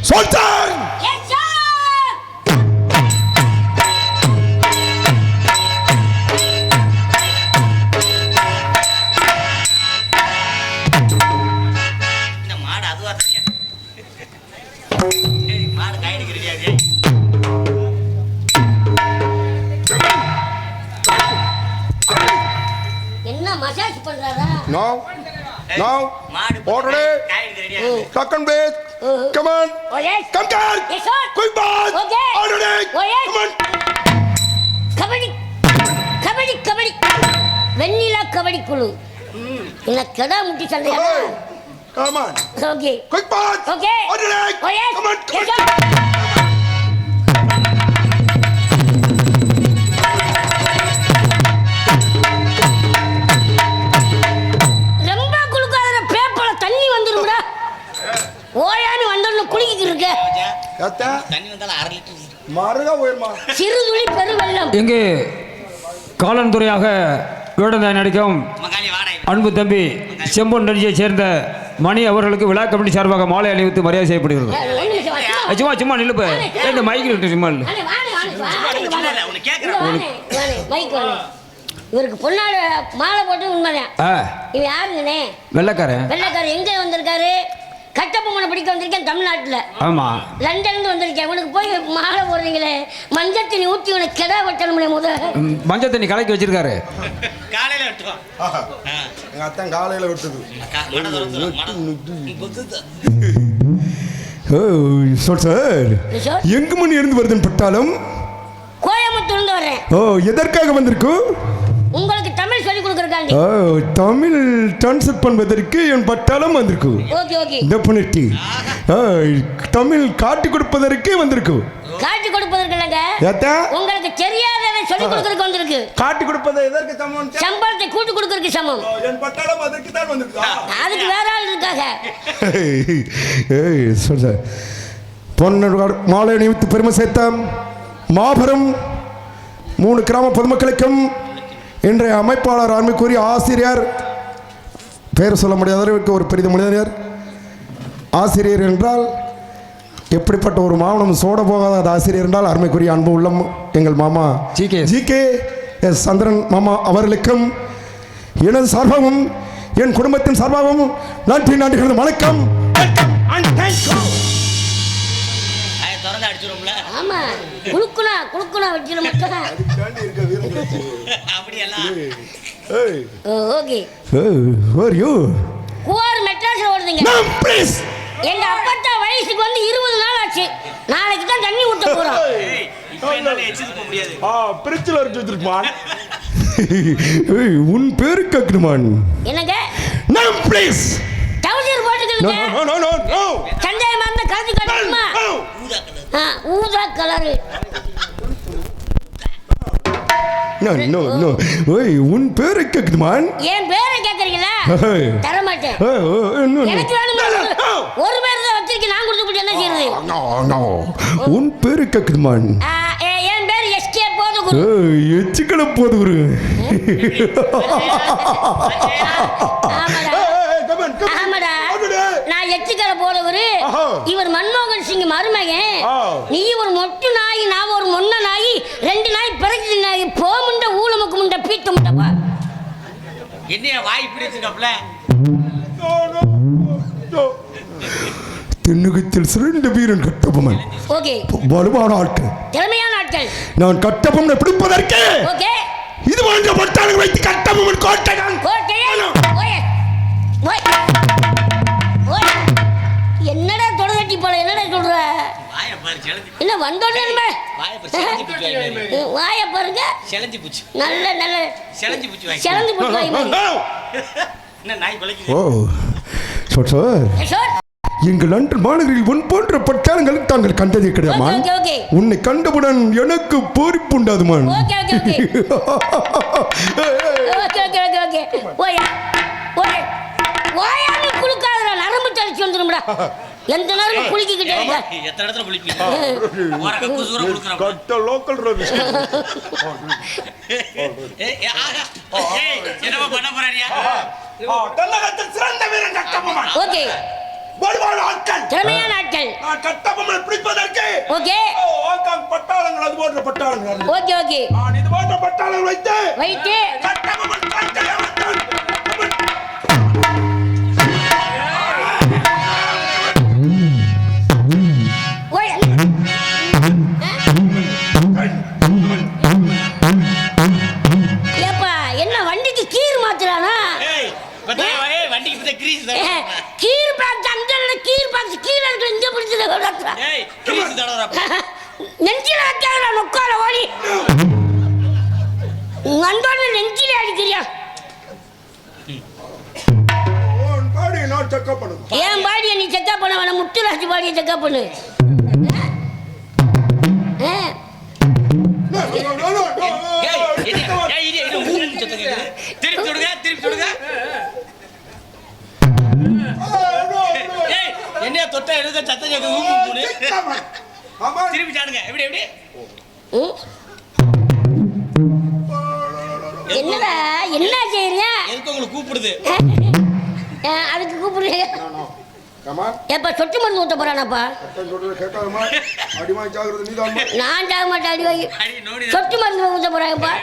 சொல்தான். இந்த மாடு அதுவா தெரியா? மாடு கைடுக்கு ரெடியாகி என்ன மசாஜ் பண்றாரா? நோ நோ மாடு order கைடுக்கு ரெடியாகி second base come on Oh yes. come on Yes sir. quick ball Okay. order Oh yes. come on kabaddi kabaddi kabaddi வெண்ணிலா கபடி குழு. என்ன கடா முட்டி சண்டையா? hey come on okay quick ball okay. order Oh yes. come on Yes sir. ரொம்ப குளுக்காத பேப்பர்ல தண்ணி வந்துரும்டா. ஓயானு வந்தோன்னு குளிக்கிட்டு இருக்க. அத்தா தண்ணி வந்தாலும் 1/2 லிட்டர் மாறுதா போயிருமா சிறு துளி பெருவெள்ளம். இங்கே காலந்துறையாக வேடந்தாய் நடிக்கும் மகாலி வாடகை அன்பு தம்பி செம்பொன் நடிகையைச் சேர்ந்த மணி அவர்களுக்கு விழா கமிட்டி சார்பாக மாலை அணிவித்து மரியாதை செய்யப்படுகிறது. ஒரு நிமிஷம் வா, சும்மா. சும்மா சும்மா நில்லுப்ப ரெண்டு மைக்கு விட்டு சும்மா இல்லை. வாணே, வாணே, வாணே, வாணே, இல்ல, வாணே. இல்ல, உன்னை இங்க கேக்குறேன். வாணே, வாணே, மைக் வாணே. இவருக்கு பொன்னாடு மாலை போட்டு உண்மைதான். ஆ இவன் யாருங்கண்ணே? வெள்ளைக்காரன். வெள்ளைக்காரர் எங்க வந்திருக்காரு? கட்டபொம்மனை பிடிக்க வந்திருக்கேன் தமிழ்நாட்டுல. ஆமா லண்டன்ல வந்திருக்கேன். உனக்கு போய் மாலை போடுறீங்களே, மஞ்சள் தண்ணி ஊற்றி உனக்கு கெடா வெட்டணும்னே முத. மஞ்சள் தண்ணி கலக்கி வச்சிருக்காரு. காலையில விட்டுவோம் எங்க அத்தான் காலையில விட்டது சொல் சார் கிஷோர், எங்கு மணி இருந்து வருதுன்னு பட்டாலும் கோயம்புத்தூர்ல இருந்து வர்றேன். ஓ எதற்காக வந்திருக்கும் உங்களுக்கு தமிழ் சொல்லி கொடுக்கறதுக்காண்டி. ஓ தமிழ் டிரான்ஸ்லேட் பண்ணுவதற்கு என் பட்டாளம் வந்திருக்கு ஓகே ஓகே. டெஃபினெட்லி தமிழ் காட்டி கொடுப்பதற்கு வந்திருக்கு காட்சி கொடுப்பதற்கு இல்லைங்க, ஏத்தா உங்களுக்கு தெரியாததை சொல்லி கொடுக்கறதுக்கு வந்திருக்கு. காட்டி கொடுப்பது எதற்கு சமம் சம்பளத்தை கூட்டு கொடுக்கறதுக்கு சமம். என் பட்டாளம் அதற்கு தான் வந்திருக்கு அதுக்கு வேற ஆள் இருக்காங்க. ஏய் சொல் சார் பொன்னோட மாலை அணிவித்து பெருமை சேர்த்த மாபெரும் 3 கிராம பொதுமக்களுக்கும் இன்றைய அமைப்பாளர் ஆண்மைக்குரிய ஆசிரியர் பேர் சொல்ல முடியாதவருக்கு ஒரு பெரிய மனிதர் ஆசிரியர் என்றால் எப்படிப்பட்ட ஒரு மாவனம் சோட போகாத அது ஆசிரியர் என்றால் அருமைக்குரிய அன்பு உள்ளம் எங்கள் மாமா ஜிகே எஸ் சந்திரன் மாமா அவர்களுக்கும் எனது சார்பாகவும் என் குடும்பத்தின் சார்பாகவும் நன்றி நன்றிகள் வணக்கம். திறந்து அடிச்சிரும்ல ஆமா, குளுக்குனா வச்சிட மாட்டேன். அப்படியெல்லாம் ஓகே. யூ குவார் மெட்ராஸ்ல ஓடுதுங்க. ப்ளீஸ் எங்க அப்பத்தா வயசுக்கு வந்து 20 நாள் ஆச்சு. நாளைக்கு தான் தண்ணி ஊத்த போறோம். இப்போ என்னால எச்சிட்டு போக முடியாது. பிரிட்ஜில் அடிச்சு வச்சிருப்பான். உன் பேரு கேட்கணுமான்? என்னங்க நான் ப்ளீஸ் டவுசர் போட்டுக்கங்க. நோ சந்தேகமா இருந்தா கலந்து காட்டுமா? ஊதா கலர். நோ ஓய் உன் பேரு கேட்கணுமான்? என் பேரை கேக்குறீங்களா? தர மாட்டேன். எனக்கு வேணுமா? ஒரு பேர் தான் வச்சிருக்கேன், நான் கொடுத்து போட்டு என்ன செய்யறது? உன் பேரு கேட்கணுமான்? என் பேர் எஸ்கே போதுகுரு. எச்சிக்கல போதுகுரு. ஆமாடா, நான் எச்சிக்கல போதுகுரு. இவர் மன்மோகன் சிங் மருமகன். நீ ஒரு மொட்டு நாய், நான் ஒரு மொன்ன நாய். 2 நாய் பிறகு நாய் போமுண்ட ஊழமுக்கு முண்ட பீத்து முண்டப்பா. என்னைய வாய் பிடிச்சிருக்கப்ல தென்னுகத்தில் சிறந்த வீரன் கட்டபொம்மன். ஓகே. வலுவான ஆட்கள், திறமையான ஆட்கள். நான் கட்டபொம்மனை பிடிப்பதற்கு ஓகே. இது போன்ற பட்டாளங்களை வைத்து கட்டபொம்மன் கோட்டை என்னடா தொடர்ச்சி போல என்னடா சொல்ற? வாயை பாரு செலஞ்சி. என்ன வந்தோடனே வாயை பாரு செலஞ்சி பூச்சி வாய். வாயை பாருங்க. செலஞ்சி பூச்சி. நல்ல செலஞ்சி பூச்சி வாய். செலந்து பூச்சி வாய். என்ன நாய் குலைக்குது? ஓ சார் எங்கள் லண்டன் மாநகரில் உன் போன்ற பட்டாளங்களை தாங்கள் கண்டதே கிடையாமா? உன்னை கண்டவுடன் எனக்கு பூரிப்பு உண்டாதுமான். குளிக்காத நரம்பு தளிச்சு வந்துடும்டா. எந்த நேரம் குளிக்கிட்டே இருக்க. எத்தனை இடத்துல குளிப்பீங்க? ஓரக்க குசூர குளுக்குறோம். கட்ட லோக்கல் ரவி. என்னமா பண்ண போறாரியா? தன்னகத்தில் சிறந்த வீரன் கட்டபொம்மன். ஓகே. வலுவான ஆட்கள், திறமையான ஆட்கள். நான் கட்டபொம்மனை பிடிப்பதற்கு ஓகே ஹாங்காங் பட்டாளங்கள், அது போன்ற பட்டாளங்கள், ஓகே ஓகே நான் இது போன்ற பட்டாளங்கள் வைத்து வைத்து கட்டபொம்மன் காட்டை அவன் ஓய் ஏப்பா என்ன வண்டிக்கு கீர் மாத்துறானா? ஏய் வண்டிக்கு இப்ப கிரீஸ் கீர் பாக்ஸ் அந்த கீர் பாக்ஸ் கீழ இருக்கு, இங்க பிடிச்சது. ஏய் கிரீஸ் தடவறா. நெஞ்சில வைக்காத நொக்கால ஓடி நண்பன் நெஞ்சில அடிக்கிறியா? பாடி நான் செக்அப் பண்ணுங்க. ஏன் பாடியை நீ செக்அப் பண்ண வேணாம், முத்துராஜ் பாடியை செக்அப் பண்ணு. திருப்பி தொடுங்க. ஏய் என்னைய தொட்டா எடுக்க சத்தம் கேட்க ஊம்பு. திருப்பி சாடுங்க. எப்படி என்னடா என்ன செய்யறிய? எதுக்கு உங்களுக்கு கூப்பிடுது? அதுக்கு கூப்பிடுறீங்க. ஏப்பா சொட்டு மருந்து ஊத்த போறானாப்பா? நான் சாக மாட்டேன், அடி வாங்கி சொட்டு மருந்து ஊத்த போறாங்கப்பா.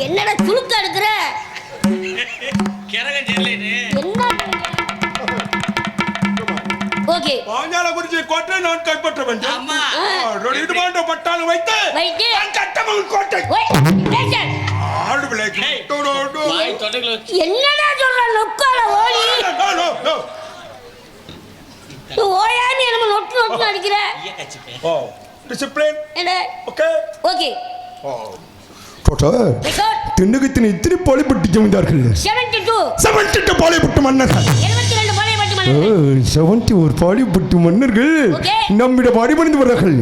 என்னடா சுழுக்க எடுக்கிற? என்ன ஓகே பாஞ்சால குறிச்சி கோட்டை நான் கைப்பற்ற வேண்டும். ஆமா இது போன்ற பட்டாளம் வைத்து வைத்து கட்டபொம்மன் கோட்டை ஆடு விளையாட்டு. என்னடா சொல்ற நொக்கால ஓடி ஓயாம நம்ம நொட்டு அடிக்கிற. டிசிப்ளின் என்ன ஓகே ஓகே தென்னுகத்தின் இத்தனை பாலிபட்டு ஜமீன்தார்கள் 72 பாலிபட்டு மன்னர்கள் 71 பாலிபட்டு மன்னர்கள் நம்மிடம் அடிபணிந்து வருகிறார்கள்.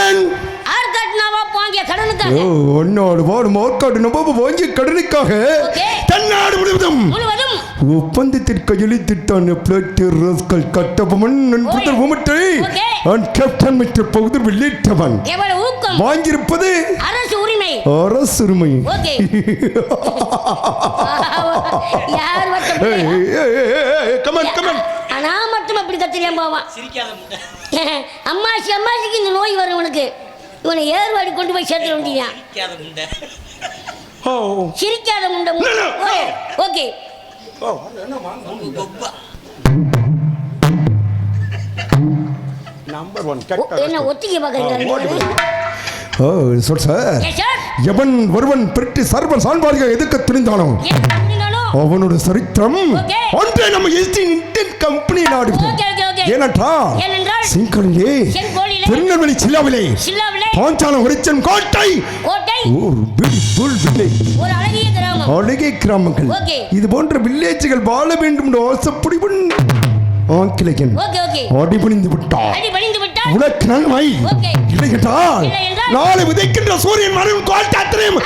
ஏன் ஒன்னாடு வாடும் ஆற்காடு நவாபு வாங்கிய கடனுக்காக தன்னாடு முழுவதும் ஒப்பந்தத்திற்கு கையெழுத்திட்டான் பிளாட்டர் கட்டபொம்மன் புதர் உமட்டை கேப்டன் மிஸ்டர் பகுதர் வெளியிட்டவன் வாங்கியிருப்பது அரசு உரிமை. நான் மட்டும் அப்படி கத்திரியாம போவான். அம்மாசிக்கு இந்த நோய் வரும் உனக்கு. இவனை ஏர்வாடி கொண்டு போய் சேர்த்து வந்தீங்க. சிரிக்காத முண்டை. ஓகே என்ன ஒத்திகை பார்க்கறீங்க? எவன் ஒருவன் பிரிட்டி சர்வ சான்பாரியாக எதிர்க்க துணிந்தாலும் அவனோட சரித்திரம் ஒன்றே நம்ம இந்தியன் கம்பெனி நாடு. ஏனென்றால் சிங்கலிலே திருநெல்வேலி சில்லாவிலே பாஞ்சாலம் ஒரிச்சன் கோட்டை அழகிய கிராமங்கள் இது போன்ற வில்லேஜ்கள் வாழ வேண்டும் என்று ஆசைப்படிவன் ஆங்கிலேயன் அடிபணிந்து விட்டான். உனக்கு நன்மை இல்லை என்றால் நாளை விதைக்கின்ற சூரியன் மறைவும் கோட்டை அத்தனையும்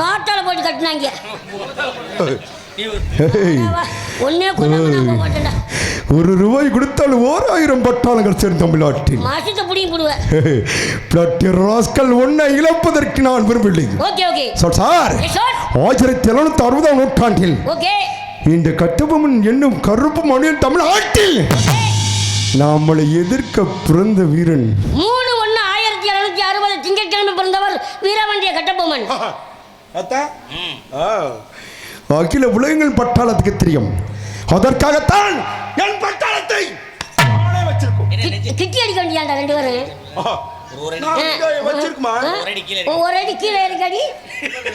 நாட்டால போட்டு கட்டினாங்க. ஒரு ரூபாய் கொடுத்தால் 1000 பட்டாளங்கள் சேர்ந்து தமிழ்நாட்டில் ஒன்னை இழப்பதற்கு நான் விரும்பவில்லை. 1760 நூற்றாண்டில் இந்த கட்டபொம்மன் என்னும் கருப்பு மனிதன் தமிழ்நாட்டில் நம்மளை எதிர்க்க பிறந்த வீரன் 3/1/1760 திங்கட்கிழமை பிறந்தவர் வீரபாண்டிய கட்டபொம்மன். அகில உலகங்கள் பட்டாளத்துக்கு தெரியும். அதற்காகத்தான் என் பட்டாளத்தை கிட்டி அடிக்க வேண்டியாண்டா 2 பேரும். ஒரு அடி நான் இங்க வச்சிருக்குமா ஒரு அடி கீழே ஒரு அடி கீழே இருக்கடி இருக்கு.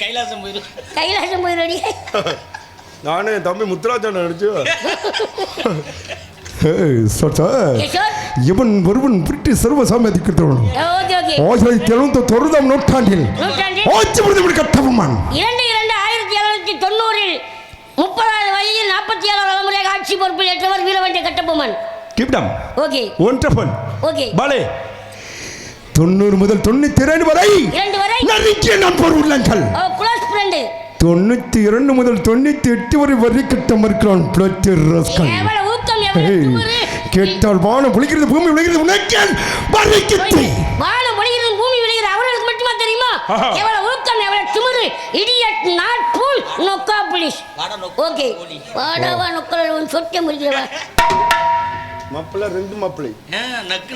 கைலாசம் போயிடும். கைலாசம் போயிடடி நானே என் தம்பி முத்துராஜன் அடிச்சு சார் கிஷோர் இவன் ஒருவன் பிரிட்டிஷ் சர்வசாமதிக்கிறவன் ஓகே ஓகே 1790 நூற்றாண்டில் நூற்றாண்டில் ஆட்சி புரிந்து கட்டபொம்மன் 2/2/1790 30வது வயதில் 47வது தலைமுறையாக ஆட்சி பொறுப்பில் ஏற்றவர் வீரபாண்டிய கட்டபொம்மன். கிப்டம் ஓகே ஒன்றபன் ஓகே பாலே 90 முதல் 92 வரை 2 வரை நரிக்கிய நண்பர் உள்ளங்கள் க்ளோஸ் ஃப்ரெண்ட் 92 முதல் 98 வரை வரி கட்டம் இருக்கிறான் பிளட்டர் ரஸ்கல் எவ்வளவு ஊக்கம் எவ்வளவு திமிரு கேட்டால் வானம் பொழிக்கிறது பூமி விளைகிறது உனக்கேன் வரி கட்டி வானம் பொழிகிறது பூமி விளைகிறது அவர்களுக்கு மட்டுமா தெரியுமா எவ்வளவு ஊக்கம் எவ்வளவு திமிரு இடியட் நாட் ஃபூல் நொக்கா புலிஷ் ஓகே வாடவா நொக்கல உன் சொட்டை முறிக்கிறவா மாப்பிள்ள ரெண்டு மாப்பிள்ளை நக்கு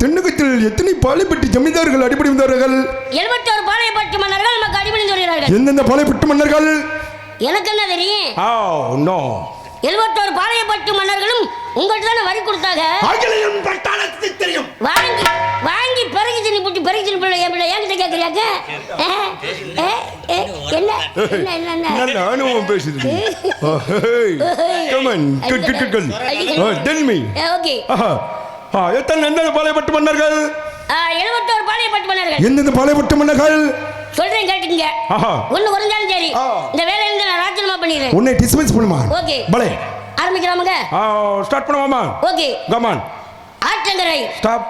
தென்னகத்தில் எத்தனை பாலைப்பட்டி ஜமீன்தார்கள் அடிப்படை வந்தார்கள் 71 பாளையப்பட்டு மன்னர்கள் நமக்கு அடிபணிந்து வருகிறார்கள். எந்தெந்த பாலைப்பட்டு மன்னர்கள் எனக்கு என்ன தெரியும் 71 பாளையப்பட்டு மன்னர்களும் உங்கள்கிட்ட தானே வரி கொடுத்தாங்க. தெரியும் வாங்கி வாங்கி பிறகு தின்னு புட்டி பிறகு தின்னு பிள்ளை என் பிள்ளை என்கிட்ட கேட்குறியாக்க என்ன என்ன என்ன நானும் பேசுது ஓகே எத்தனை பாலைப்பட்டு மன்னர்கள் 71 பாளையப்பட்டு மன்னர்கள் எந்தெந்த பாலைப்பட்டு மன்னர்கள் சொல்றேன் கேட்டுங்க. ஒண்ணு குறைஞ்சாலும் சரி இந்த வேலையில இருந்து நான் ராஜினாமா பண்ணிடுறேன். உன்னை டிஸ்மிஸ் பண்ணுமா ஓகே பலே ஆரம்பிக்கலாமுங்க ஸ்டார்ட் பண்ணுவாமா ஓகே கமான் ஆற்றங்கரை ஸ்டாப்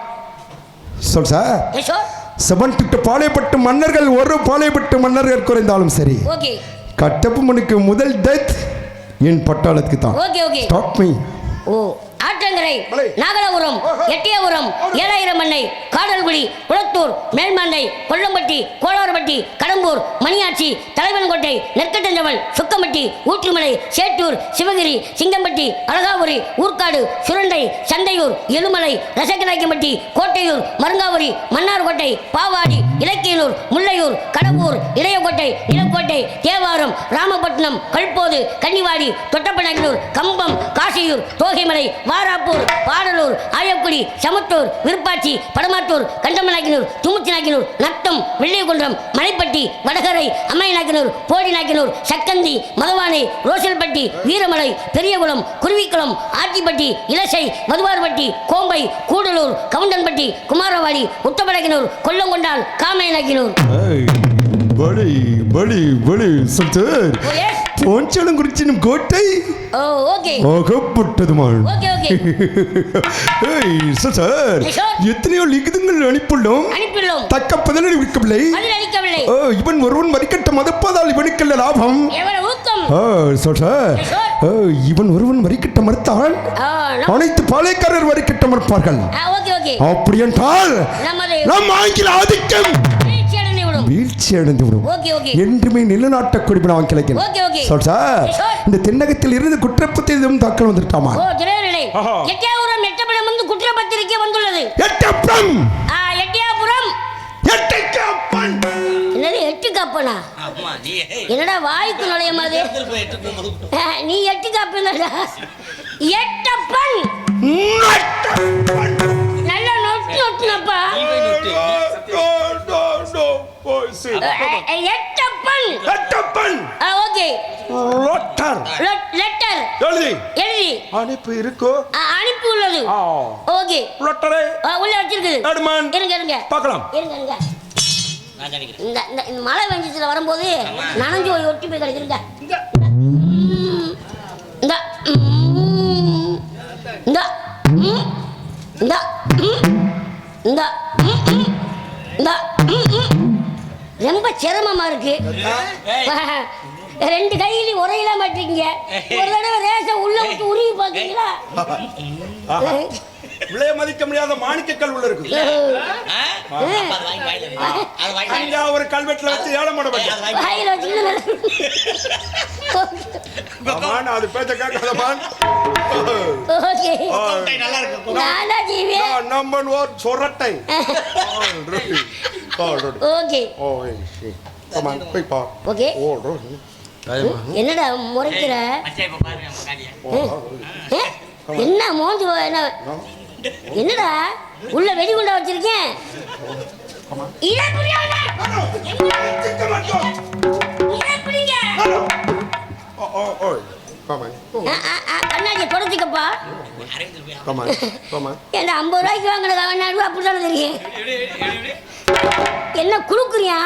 சொல் சார் கிஷோர் 78 பாளையப்பட்டு மன்னர்கள் ஒரு பாளையப்பட்டு மன்னர்கள் குறைந்தாலும் சரி ஓகே கட்டபொம்மனுக்கு முதல் டெத் என் பட்டாளத்துக்கு தான் ஓகே ஓகே ஸ்டாப் மீ ஓ ஆற்றங்கரை நாகலாபுரம் எட்டியாபுரம் 7000 மண்ணை காடல்குடி குளத்தூர் மேல்மாண்டை கொல்லம்பட்டி கோளாறுபட்டி கடம்பூர் மணியாட்சி தலைவன்கோட்டை நெற்கட்டஞ்சவல் சுக்கம்பட்டி ஊற்றுமலை சேட்டூர் சிவகிரி சிங்கம்பட்டி அழகாபுரி ஊர்காடு சுரண்டை சந்தையூர் எழுமலை ரசக்கநாயக்கம்பட்டி கோட்டையூர் மருங்காபுரி மன்னார்கோட்டை பாவாடி இலக்கியனூர் முல்லையூர் கடம்பூர் இளையகோட்டை இளக்கோட்டை தேவாரம் ராமபட்டினம் கல்போது கன்னிவாடி தொட்டப்பநாயக்கனூர் கம்பம் காசியூர் தோகைமலை வாராப்பூர் பாடலூர் ஆயக்குடி சமுத்தூர் விருப்பாச்சி படமாத்தூர் கண்டமநாயக்கனூர் துமுச்சி நாயக்கனூர் நத்தம் வெள்ளியகுன்றம் மலைப்பட்டி வடகரை அம்மை நாயக்கனூர் போடி நாயக்கனூர் சக்கந்தி மதவானை ரோசல்பட்டி வீரமலை பெரியகுளம் குருவிக்குளம் ஆத்திப்பட்டி இலசை மதுவார்பட்டி கோம்பை கூடலூர் கவுண்டன்பட்டி குமாரவாடி உத்தமநாயக்கனூர் கொல்லங்கொண்டான் காமை நாயக்கனூர் பலி பலி பலி சொல்லுர் போஞ்சலங்குறிச்சினும் கோட்டை ஓகே ஆகப்பட்டதுமாள் ஓகே ஓகே சார் எத்தனையோ லிகிதங்கள் அனுப்பியுள்ளோம் தக்க பதிலடி விற்கவில்லை இவன் ஒருவன் வரிக்கட்ட மதப்பதால் இவனுக்கல்ல லாபம் இவன் ஒருவன் வரிக்கட்ட மறுத்தால் அனைத்து பாளையக்காரர் வரிக்கட்ட மறுப்பார்கள் அப்படி என்றால் நம் ஆங்கில ஆதிக்கம் வீழ்ச்சி அடைந்து விடும் என்றுமே நிலநாட்ட குடிப்பின ஆங்கிலத்தில் இந்த தென்னகத்தில் இருந்து குற்றப்பத்திரிகையும் தாக்கல் வந்துட்டாமா குற்றப்பத்திரிக்கை வந்துள்ளது எட்டு காப்பனா என்னடா வாய்க்கு நுழைய மாதிரி நீ எட்டு காப்பா எட்டப்பன் நல்ல நொட்டு நொட்டுனப்பா எட்டப்பன் ஓகே லெட்டர் எழுதி அனுப்பி இருக்கோ அனுப்பி உள்ளது ஓகே லெட்டரே உள்ள வச்சிருக்குது இருங்க இருங்க பார்க்கலாம் இருங்க இந்த மழை வெஞ்சத்துல வரும்போது நனைஞ்சு போய் ஒட்டி போய் கிடைச்சிருங்க இந்த இந்த இந்த இந்த இந்த ரொம்ப சிரமமா இருக்கு ரெண்டு கையிலையும் உரையில மாட்டீங்க ஒரு தடவை ரேச உள்ள விட்டு உருவி பாத்தீங்களா விலைய மதிக்க முடியாத மாணிக்கக்கல் உள்ள இருக்கு ஒரு கல்வெட்டுல வச்சு ஏலம் போட அது பேச்ச கேட்காதமான் நம்பர் ஒரு சொரட்டை ஓகே என்னடா முறைக்கிற? மச்சான் இப்ப பாருங்க நம்ம காலியா. என்ன மோந்து என்ன என்னடா உள்ள வெடிகுண்டா வச்சிருக்கேன்? இதை புரியாத. இதை புரியுங்க. கண்ணாடியை தொடச்சிக்கப்பா. என்ன 50 ரூபாய்க்கு வாங்கினது அவன் அப்படித்தானே தெரியும். என்ன குடுக்குறியா?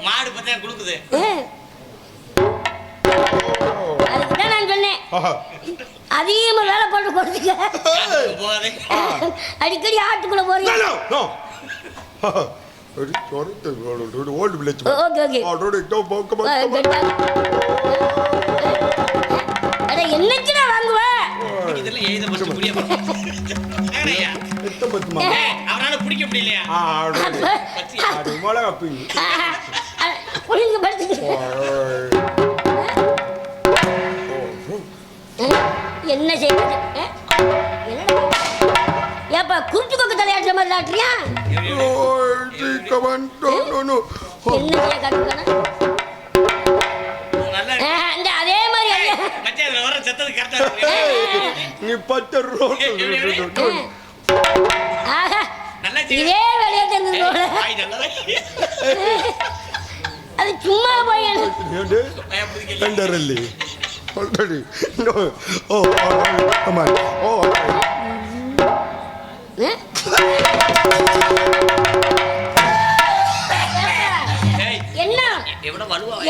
மாடு பத்தா குடுக்குது. அதுக்குதான் நான் சொன்னேன் அதிகமா வேலை போட்டு கொடுத்துக்க. அடிக்கடி ஆட்டுக்குள்ள போறீங்க. என்னைக்குடா வாங்குவ? அவரால பிடிக்க முடியலையா? என்ன செய்யுது? ஏப்பா குருட்டு கொக்கு தலையாட்டுற மாதிரி ஆட்டுறியா? என்ன செய்ய காட்டுக்கான அதே மாதிரி இதே வேலையா தெரிஞ்சது. அது சும்மா போய்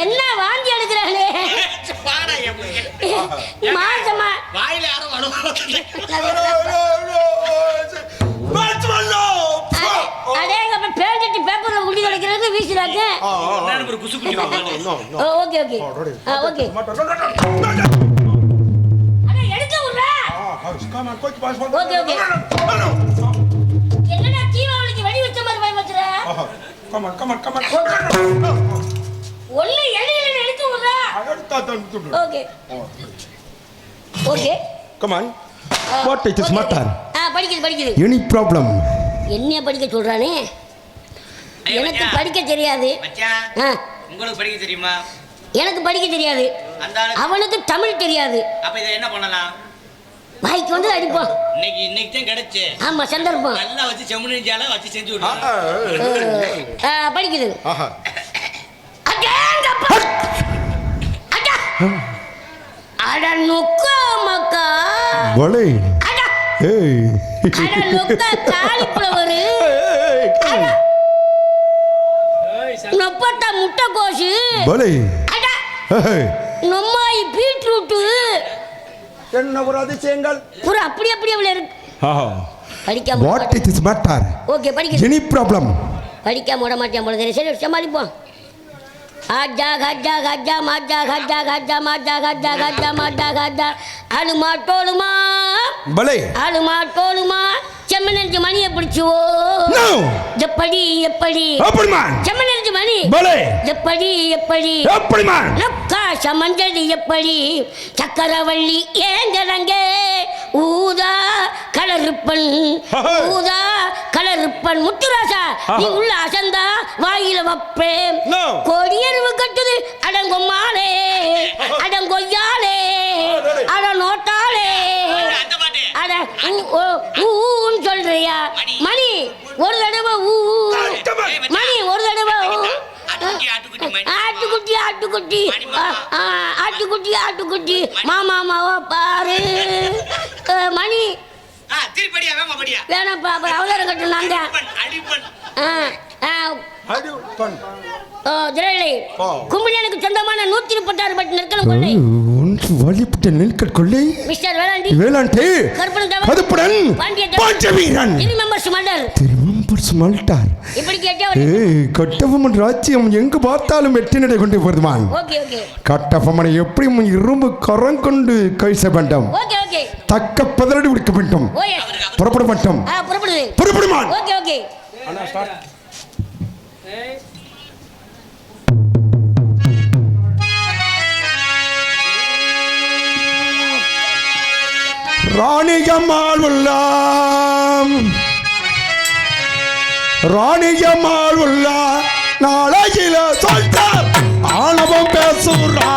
என்ன வாந்தி எடுக்கிறானே மாசமா வாயில யாரும் அடேங்க பேண்டிட்டு பேப்பர்ல குடி கிடைக்கிறது வீசிடாக்க. ஓகே ஓகே ஓகே அட எடுக்க விடுறா. ஓகே ஓகே என்னடா தீபாவளிக்கு வெடி வச்ச மாதிரி போய் வச்சற? ஒண்ணு எளியில எடுக்க விடுறா. Okay okay come on what it is matter? படிக்குது எனி ப்ராப்ளம்? என்ன படிக்க சொல்றானே? எனக்கு படிக்க தெரியாது. உங்களுக்கு படிக்க தெரியுமா? எனக்கு படிக்க தெரியாது. அவனுக்கு தமிழ் தெரியாது. அப்ப இத என்ன பண்ணலாம்? வாய்க்கு வந்து அடிப்போம். இன்னைக்கு தான் கிடைச்சு. ஆமா சந்தர்ப்பம். நல்லா வச்சு செம்மண்ணிஞ்சால வச்சு செஞ்சு விடுறோம். படிக்குது. அட நொக்கா மக்கா. வலை. ஏய். அட நொக்கா காலிஃப்ளவர். நொப்பட்ட முட்டைக்கோசு. வலை. அட. நொம்மாய் பீட்ரூட். என்ன ஒரு அதிசயங்கள். புற அப்படி அவளே இருக்கு. படிக்காம what it is matter? Okay படிக்குது. Any problem? படிக்காம ஓட மாட்டேன் போல தெரியும். சரி சமாளிப்போம். ஆஜா கஜா கஜா மாஜா கஜா கஜா மாஜா கஜா கஜா மாஜா கஜா அலுமா டோலுமா பலே அலுமா டோலுமா செம்மனஞ்சு மணியை பிடிச்சுவோ. எப்படி செம்மனஞ்சு மணி எப்படி லக்காச மஞ்சள் எப்படி சக்கரவள்ளி ஏங்கரங்க ஊதா கலருப்பன் முத்துராசா நீ உள்ள அசந்தா வாயில வப்பேன். கொடியறிவு கட்டுது அடங்கொம்மாலே அடங்கொய்யாலே அட நோட்டாலே அட ஊன்னு சொல்றியா? மணி ஒரு தடவை மணி ஒரு தடவை ஆட்டுக்குட்டி மாமாவா பாரு மணி வேணாப்பா அப்புறம் அவதாரம் கட்டணும். நான் கும்பலியனுக்கு சொந்தமான 136 பட்டு நெற்களம் கொள்ளை வழிபட்ட நெல்கட் கொள்ளை மிஸ்டர் வேளாண்டி கருப்புடன் பாண்டியவீரன் திருமெம்பர்ஸ் மல்டார் இப்படி கேட்டா கட்டபொம்மன் ராஜ்யம் எங்கு பார்த்தாலும் வெற்றி நடை கொண்டு போதுமான். கட்டபொம்மனை எப்படி இரும்பு கரம் கொண்டு கைச வேண்டும். தக்க பதிலடி விடுக்க வேண்டும். புறப்பட மாட்டோம். புறப்படுமான். ராணியம்மாள் உள்ள நாளையில சொல்றார் ஆணவம் பேசுறா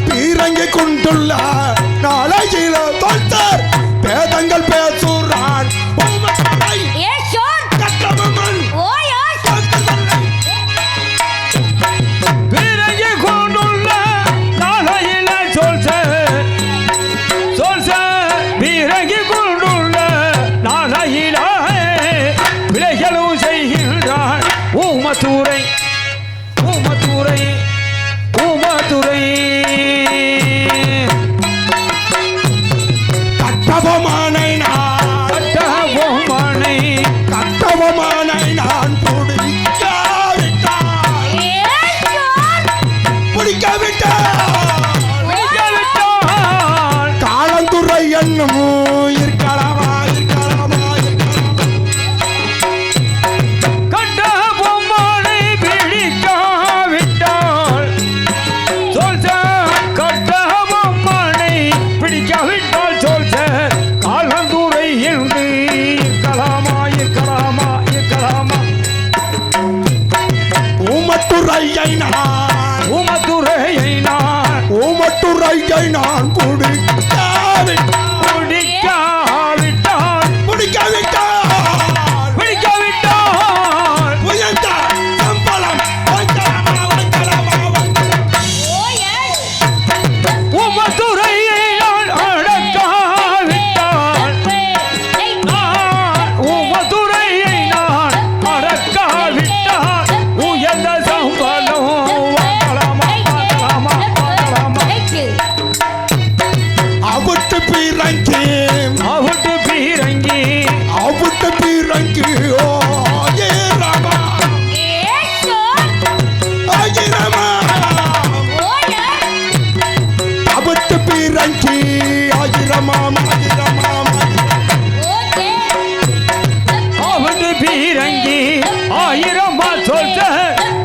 பீரங்கி கொண்டுள்ள நாளையில தொல்தர் பேதங்கள் பேசுறான் ஊமத்துறை கட்டபொமானை நான் பிடிக்காவிட்டால் காலந்துறை என்னும் இருக்கலாமா கட்டபொம்மானை பிடிக்காவிட்டால் கட்டபொம்மானை பிடிக்காவிட்டால் சொல்ற காலந்துறை என்று இருக்கலாமா ஊமத்துறையை நான் பிடிக்காவிட்டால் உயர்ந்த சம்பளம் ஊமத்துறையை நான் அடக்காவிட்டால் உயர்ந்த சம்பளம் அவுட்டு பீரங்கி ஓ ராமா அவுட்டு பீரங்கி ஆயிரமாம் தாவுண்டு பீரங்கி ஆயிரமா சொல்ற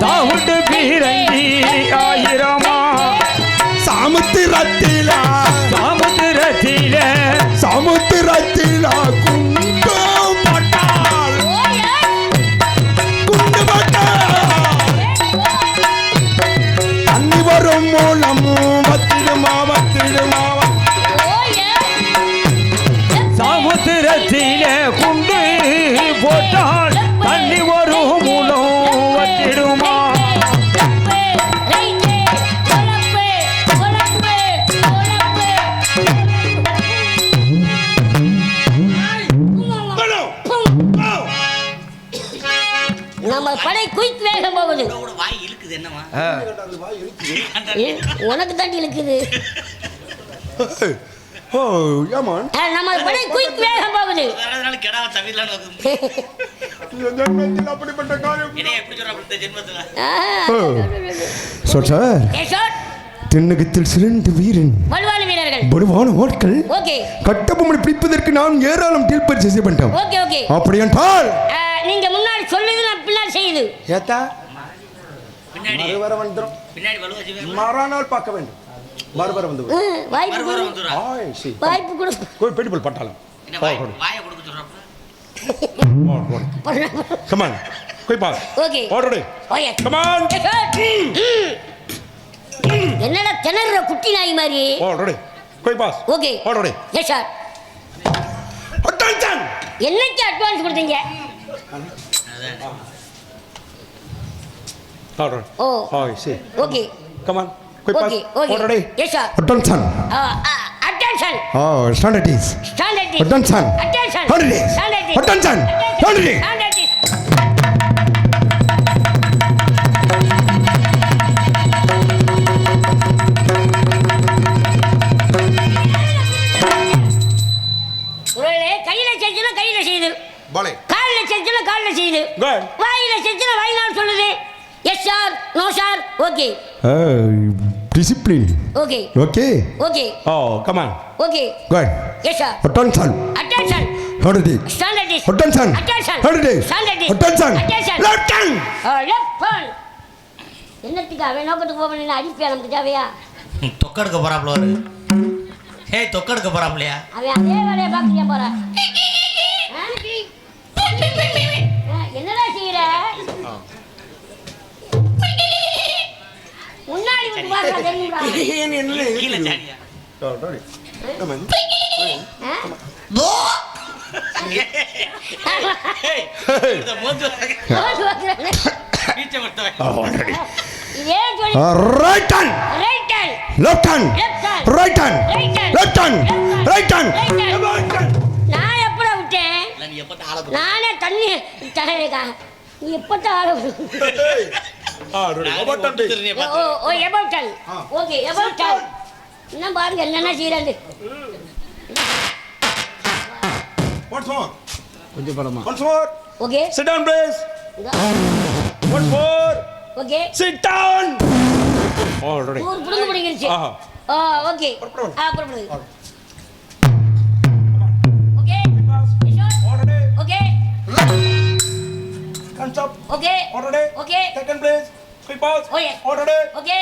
தாவுண்டு பீரங்கி ஆயிரமா சமுத்திரத்தில குண்டு போட்டால் தண்ணி வரும் மூலமும் வத்திடுமா சமுத்திரத்திலே குண்டு போட்டால் தண்ணி வரும் மூலம் வத்திடுமா நம்ம படை குயிக் வேகம் போகுது. வாய் இழுக்குது என்னமா? உனக்கு தாண்டி இழுக்குது. ஓ ஏமான் நம்ம படை குயிக் வேகம் போகுது. அதனால கெடாவ தவிரலாம் நோக்குது. ஜென்மத்தில் அப்படிப்பட்ட காரியம் என்ன எப்படி சொல்ற அப்படி ஜென்மத்துல? சார் தென்னகத்தில் சிறந்த வீரன் வலுவான வீரர்கள் வலுவான ஆட்கள் ஓகே கட்டபொம்மனை பிடிப்பதற்கு நாம் ஏராளம் தீர்ப்பரிசை செய்யப்பட்டோம் ஓகே ஓகே அப்படி என்றால் நீங்க முன்னாடி சொல்லுது நான் பின்னாடி செய்யுது ஏத்தா பின்னாடி மறுவர வந்துரும் பின்னாடி வலுவா செய்வே. மறுநாள் பார்க்க வேண்டும் மறுவர வந்து வாய்ப்பு மறுபற வந்துறா. ஆய் சி வாய்ப்பு கொடு கோய் பெட்டிபல் பட்டாளம் என்ன வாயை கொடுக்க சொல்றப்ப? கம் ஆன் கோய் boss okay order okay come on என்னடா திணற குட்டி நாய் மாதிரி ஆர்டர் கோய் boss okay order yes sir attention என்னைக்கு அட்வான்ஸ் கொடுத்தீங்க order oh I see okay come on கோய் boss okay okay order yes sir attention attention standard is standard attention attention attention standard கையில செய்து பாலே கால்ல செஞ்சல கால்ல செய்து Good. வாயில செஞ்சல வாயினால் சொல்லுது yes sir no sir okay discipline okay okay okay oh come on okay good yes sir attention attention hold it stand at ease attention attention hold it stand at ease attention attention left hand left hand என்னத்துக்கு அவன் நோக்கத்துக்கு போக வேண்டிய அடிப்பியா நமக்கு தேவையா தொக்கெடுக்க போறாப்ல ஒரு ஏய் தொக்கெடுக்க போறாப்லையா அவன் அதே வேலையை பார்க்க போறான் என்னடா செய்யற விட்டு பார்த்தா தெரியும்டா. கீழே சாடியா இந்த மூஞ்சு போட்டு வைக்கிறேன்னு. பீச்சை மட்டும் இதே சொல்லி right hand right hand left hand left hand right hand right hand left hand right hand நான் எப்படா விட்டேன்? நீ எப்ப ஆள நானே தண்ணி தரேக்கா. நீ எப்பதான் ஆள oh about turn. Okay about turn. என்ன பாருங்க என்னென்ன செய்யறாங்க. கொஞ்சம் படமா okay Sit down, please. Once more. Okay Sit down. Already ஊர் புடுங்க முடிஞ்சிருச்சு. ஓ ஓகே புறப்படுது. Okay Already. Okay Hands up. Okay Already. Okay Second, please. Quick pause. Okay Already. Okay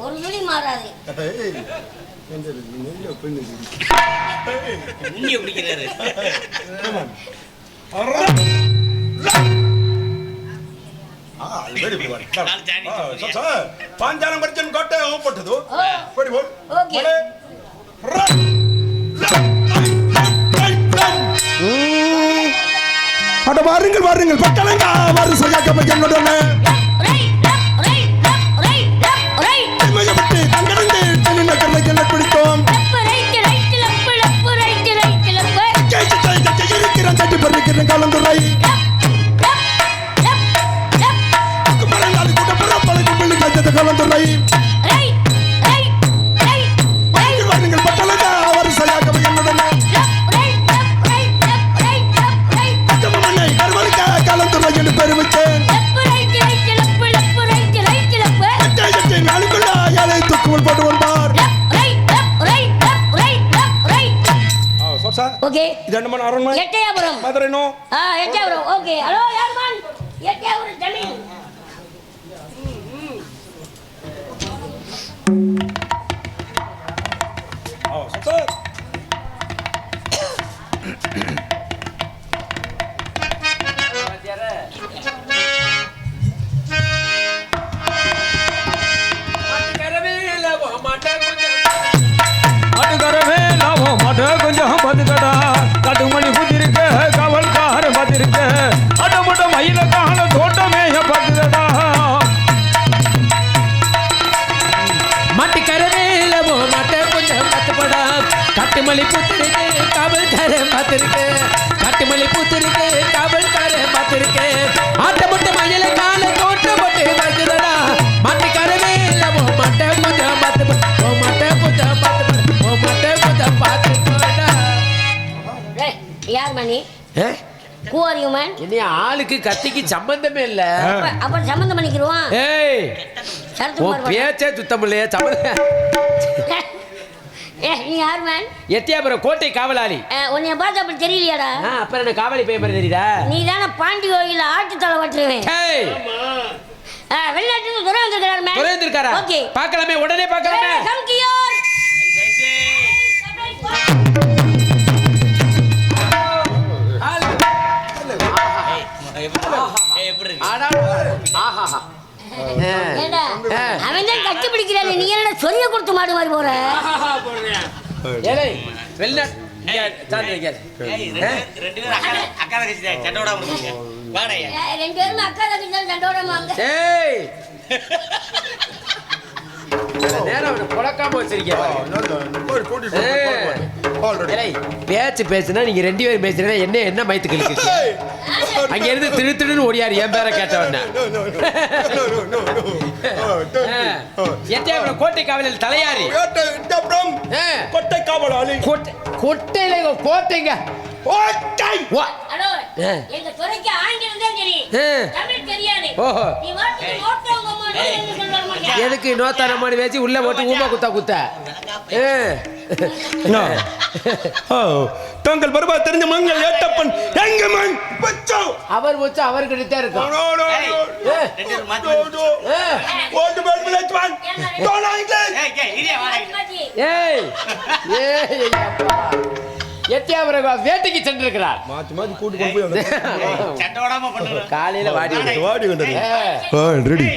ஒரு துளி மாறாது. உண்ணிய பிடிக்கிறாரு நாலு சாடி ಪಾಂಚಾಲಂ ಬರ್ಜನ್ ಕೋಟೆ ಹೋಗ್ಬಿಟ್ಟದು ஓ ಬಡಿ ಹೋಗಿ ஓகே அட வாருங்கள் வாருங்கள் பட்டலங்க வரிசையாக என்னுடனே விட்டு தங்கடந்து தென்னின கல்லைகளை பிடித்தோம் இருக்கிறேன் தட்டி பறிக்கிறேன் கலந்துரை மரங்காலி கூட பரப்பளக்கு பிள்ளை கஞ்சத்தை கலந்துரை வாருங்கள் பட்டலங்க வரிசையாக என்னுடனே மண்ணை கருவழிக்க கலந்துரை என்று பெருமித்தேன் நாளுக்குள்ள யாரை தூக்குமல் போட்டு வந்தார் ஓகே இதென்ன அரண்மனை எட்டயபுரம் மதுரைனோ எட்டயபுரம் ஓகே ஹலோ யார்மான் எட்டயபுரம் ஜமீன் சார் மாட்டுக்கரவே லாபம் மாட்ட கொஞ்சம் பதுக்கடா கட்டுமணி புதிருக்க கவல்கார பதிருக்க அடமுட மயில கால தோட்டமே பதுக்கடா மாட்டுக்கரவே லவோ மாட்ட கொஞ்சம் பத்துப்படா கட்டுமல்லி பூத்திருக்கு காவல்கார பார்த்திருக்கு கட்டுமல்லி பூத்திருக்கு காவல்கார பார்த்திருக்கு ஆட்ட முட்டை மயில கால தோட்டம் போட்டு பார்த்துடா மாட்டுக்கரவே லவோ மாட்ட கொஞ்சம் பத்துப்படா ஓ மாட்ட கொஞ்சம் பத்துப்படா ஓ மாட்ட கொஞ்சம் பார்த்துப்படா யார் மணி Who are you man? என்ன ஆளுக்கு கத்திக்கு சம்பந்தமே இல்ல அப்ப சம்பந்தம் பண்ணிக்கிறோம். ஏய் சரத்து ஓ மார் பேச்சே சுத்தமில்லையே சம்பந்தம் நீ யார் man? எத்தியாபுரம் கோட்டை காவலாளி உன்னைய பார்த்தா அப்படி தெரியலையாடா? அப்புறம் என்ன காவலி பையன் மாதிரி தெரியுதா நீ தானே பாண்டி கோயில ஆட்டு தலை வட்டுருவேன். ஏய் வெளிநாட்டுல துறை வந்திருக்காரு man. துறை வந்திருக்காரா ஓகே பார்க்கலாமே உடனே பார்க்கலாமே come to your ஏண்டா அவன் தான் கட்டி பிடிக்கிறான் நீ என்னடா சொரிய கொடுத்து மாடு மாதிரி போற ஏலே வெளிநாட்டு சாந்தி வைக்காது ரெண்டு பேரும் அக்கா தங்கச்சி சண்டோட முடியுங்க வாடையா ரெண்டு பேரும் அக்கா தங்கச்சி தான் சண்டோட வாங்க ஏய் நேரம் புழக்காம வச்சிருக்கேன் பேச்சு பேசுனா நீங்க ரெண்டு பேரும் பேசுறீங்க என்ன மயத்துக்களுக்கு அங்க இருந்து திரு திருன்னு ஓடியாரு என் பேரை கேட்டவன எத்தியாபுரம் கோட்டை காவலில் தலையாரி கொட்டை காவலாளி கோட்டையில கோட்டைங்க ஹலோ எங்க துறைக்கு ஆங்கிலம் தான் தெரியும் தமிழ் தெரியாது ஓஹோ நீ வாட்டி நோட்டவங்க மாதிரி என்ன சொல்றாங்க எதுக்கு நோத்தான மாதிரி வச்சு உள்ள போட்டு ஊமா குத்த தங்கள் பருவா தெரிஞ்ச மங்கள் ஏட்டப்பன் எங்க மண் பச்சோ அவர் வச்சு அவர்கிட்ட தான் இருக்கும் ரெண்டு பேரும் மாத்தி ஓட்டு பேர் வில்லேஜ் மேன் டோன் இங்கிலீஷ் இரியா வாடா ஏய் ஏய் அப்பா எட்டியாபுரம் வேட்டைக்கு சென்றிருக்கிறார். மாத்தி மாத்தி கூட்டி கொண்டு போய் சட்டை ஓடாம பண்ணுறேன். காலையில வாடி ரெடி.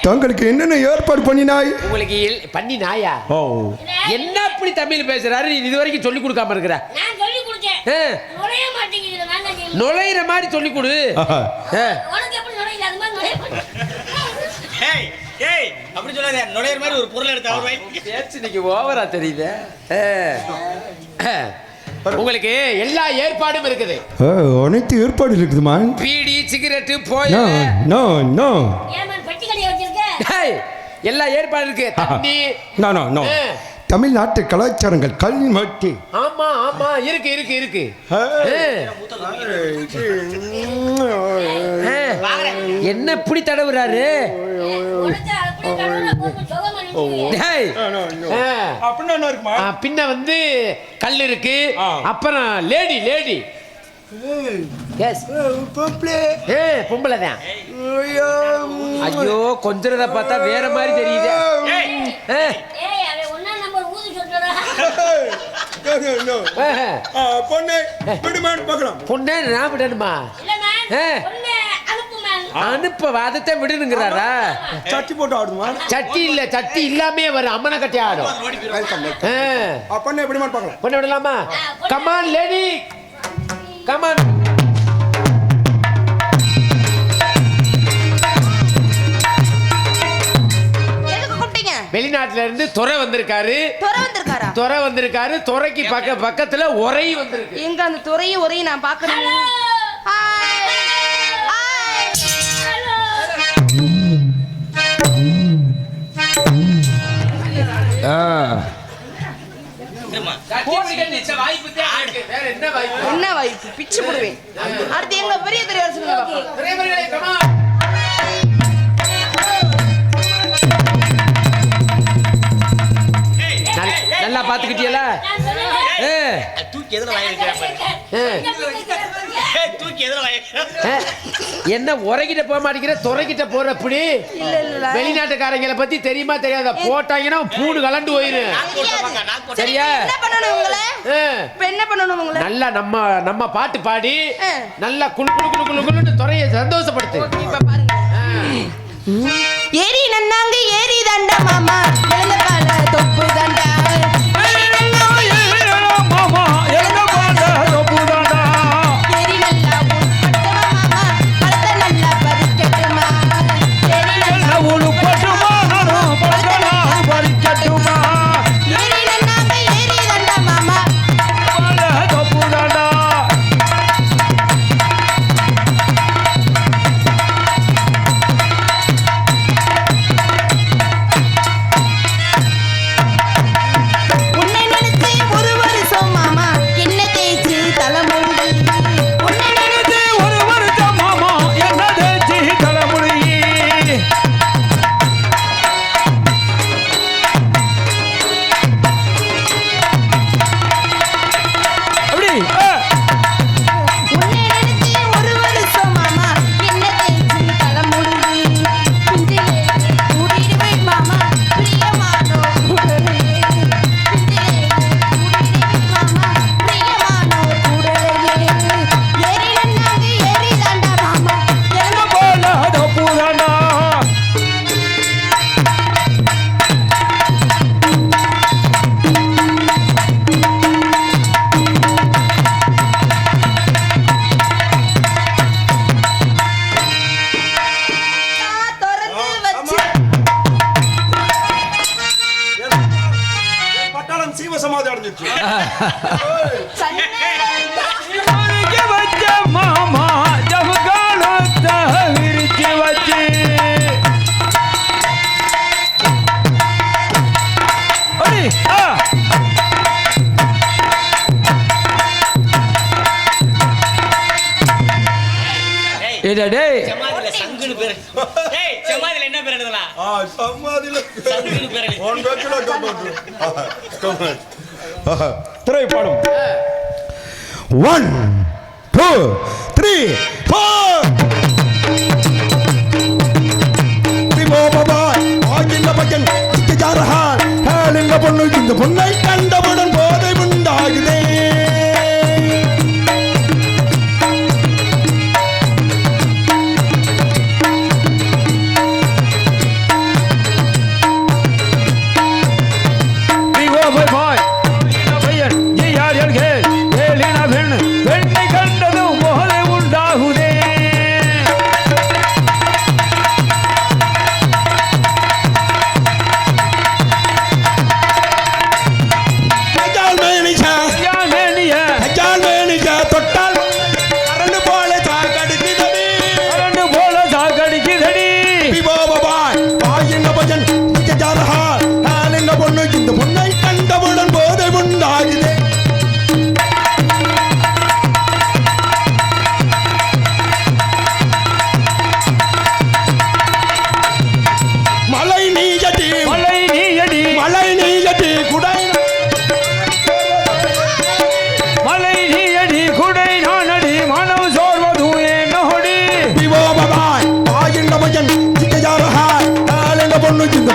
தங்களுக்கு என்னென்ன ஏற்பாடு பண்ணினாய்? உங்களுக்கு பண்ணி நாயா? என்ன அப்படி தமிழ் பேசுறாரு? நீ இது வரைக்கும் சொல்லி கொடுக்காம இருக்கிற. நான் சொல்லி கொடுத்தேன். நுழைய மாட்டேங்குது. நுழையிற மாதிரி சொல்லி கொடு. உனக்கு எப்படி நுழையுது? அது மாதிரி நுழைய மாட்டேங்குது. ஏய் ஏய் அப்படி சொல்லாதே. நுழையிற மாதிரி ஒரு பொருள் எடுத்து அவர் பேச்சு இன்னைக்கு ஓவரா தெரியுது. உங்களுக்கு எல்லா ஏற்பாடும் இருக்குது. அனைத்து ஏற்பாடு இருக்குதுமா? பீடி சிகரெட்டு போய் ஏன் பெட்டி கடையை வச்சிருக்க? எல்லா ஏற்பாடு இருக்கு. தண்ணி தமிழ்நாட்டு கலாச்சாரங்கள் கல்வி மட்டி. ஆமா ஆமா இருக்கு இருக்கு இருக்கு. என்ன இப்படி தடவுறாரு? பின்ன வந்து கல் இருக்கு. அப்புறம் லேடி லேடி பொம்பளை தான். ஐயோ கொஞ்சம் பார்த்தா வேற மாதிரி தெரியுது. பொண்ணே நான் விடணுமா? அனுப்ப அதத்தை விடணுங்கிறாரா? சட்டி போட்டு ஆடுமா? சட்டி இல்ல சட்டி இல்லாமே வரும். அம்மனை கட்டி ஆடும். பொண்ணு எப்படி பார்க்கலாம்? பொண்ணு விடலாமா? Come on lady come on. வெளிநாட்டுல இருந்து துறை வந்திருக்காரு. துறை வந்திருக்காரு. துறைக்கு பக்கத்துல உரை வந்திருக்கு. எங்க அந்த துறையும் உரையும் நான் பார்க்கணும். என்ன வாய்ப்பு? பிச்சு போடுவேன். அடுத்து எங்க பெரிய தெரியாது சொல்லுங்க. நல்லா பாத்துக்கிட்டியல? என்ன உரைகிட்ட போக மாட்டேங்கிற? துறைகிட்ட போற அப்படி? வெளிநாட்டுக்காரங்களை பத்தி தெரியுமா தெரியாத? போட்டாங்கன்னா பூண்டு கலண்டு போயிரு. சரியா? என்ன பண்ணணும்? நல்லா நம்ம பாட்டு பாடி நல்லா குளு குளு குளு குளு குளுன்னு துறையை சந்தோஷப்படுத்து. இப்ப பாருங்க. ஏரி நன்னாங்க ஏரி தண்ட மாமா எழுந்த கால தொப்பு தண்டா. திரைப்படம் 1 2 3 4 திமோ பாபா ஆகின்ற பையன் ஜாரஹான் ஹேலிங்க பொண்ணு இந்த பொண்ணை கண்டவுடன் போதை உண்டாகுதே.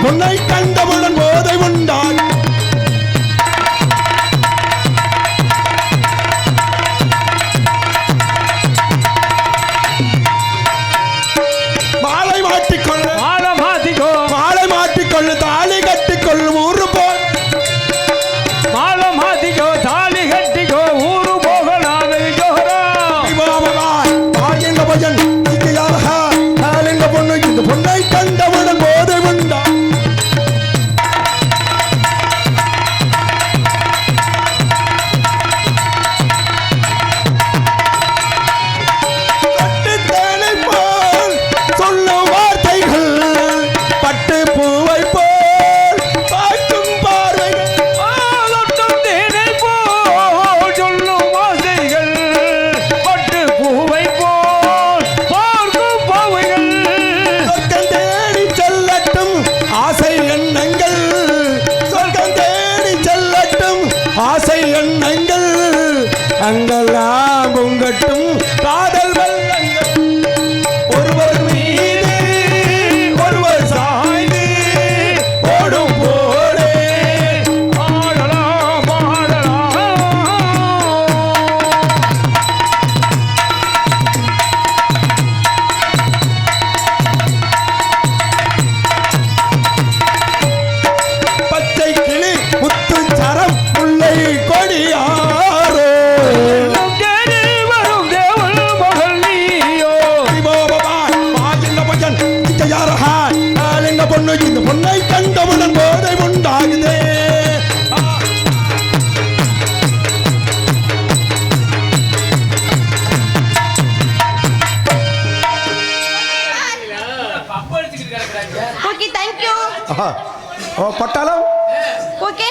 பொன்னை கண்டவுடன் போதை உண்டாய் மாலை மாட்டிக்கொள்ள மாலை மாட்டிக்கொள்ளு தாலி கட்டிக்கொள்ளு ஊரு போல் மாலை மாத்திக்கோ தாலி கட்டிக்கோ ஊரு போகலாம் எங்க பையன் இங்க யாரா எங்க பொண்ணு இந்த பொண்ணை கண்டவுடன் போதை உண்டா ஆசை எண்ணங்கள் அங்கெல்லாம் பொங்கட்டும் காதல் வெள்ளங்கள் ஒருவர் மீது ஒருவர் சாய்ந்து ஓடும் போலே ஆடலாம் ஆடலாம் பச்சை கிளி முத்து சரம் முல்லை கொடியாரோ வரும் தேவள் மகள் நீயோ எங்க பொண்ணு இந்த பொண்ணை கண்டவுடன் போதை உண்டாகுதே ஓகே தேங்க்யூ ஓ பட்டாளம் ஓகே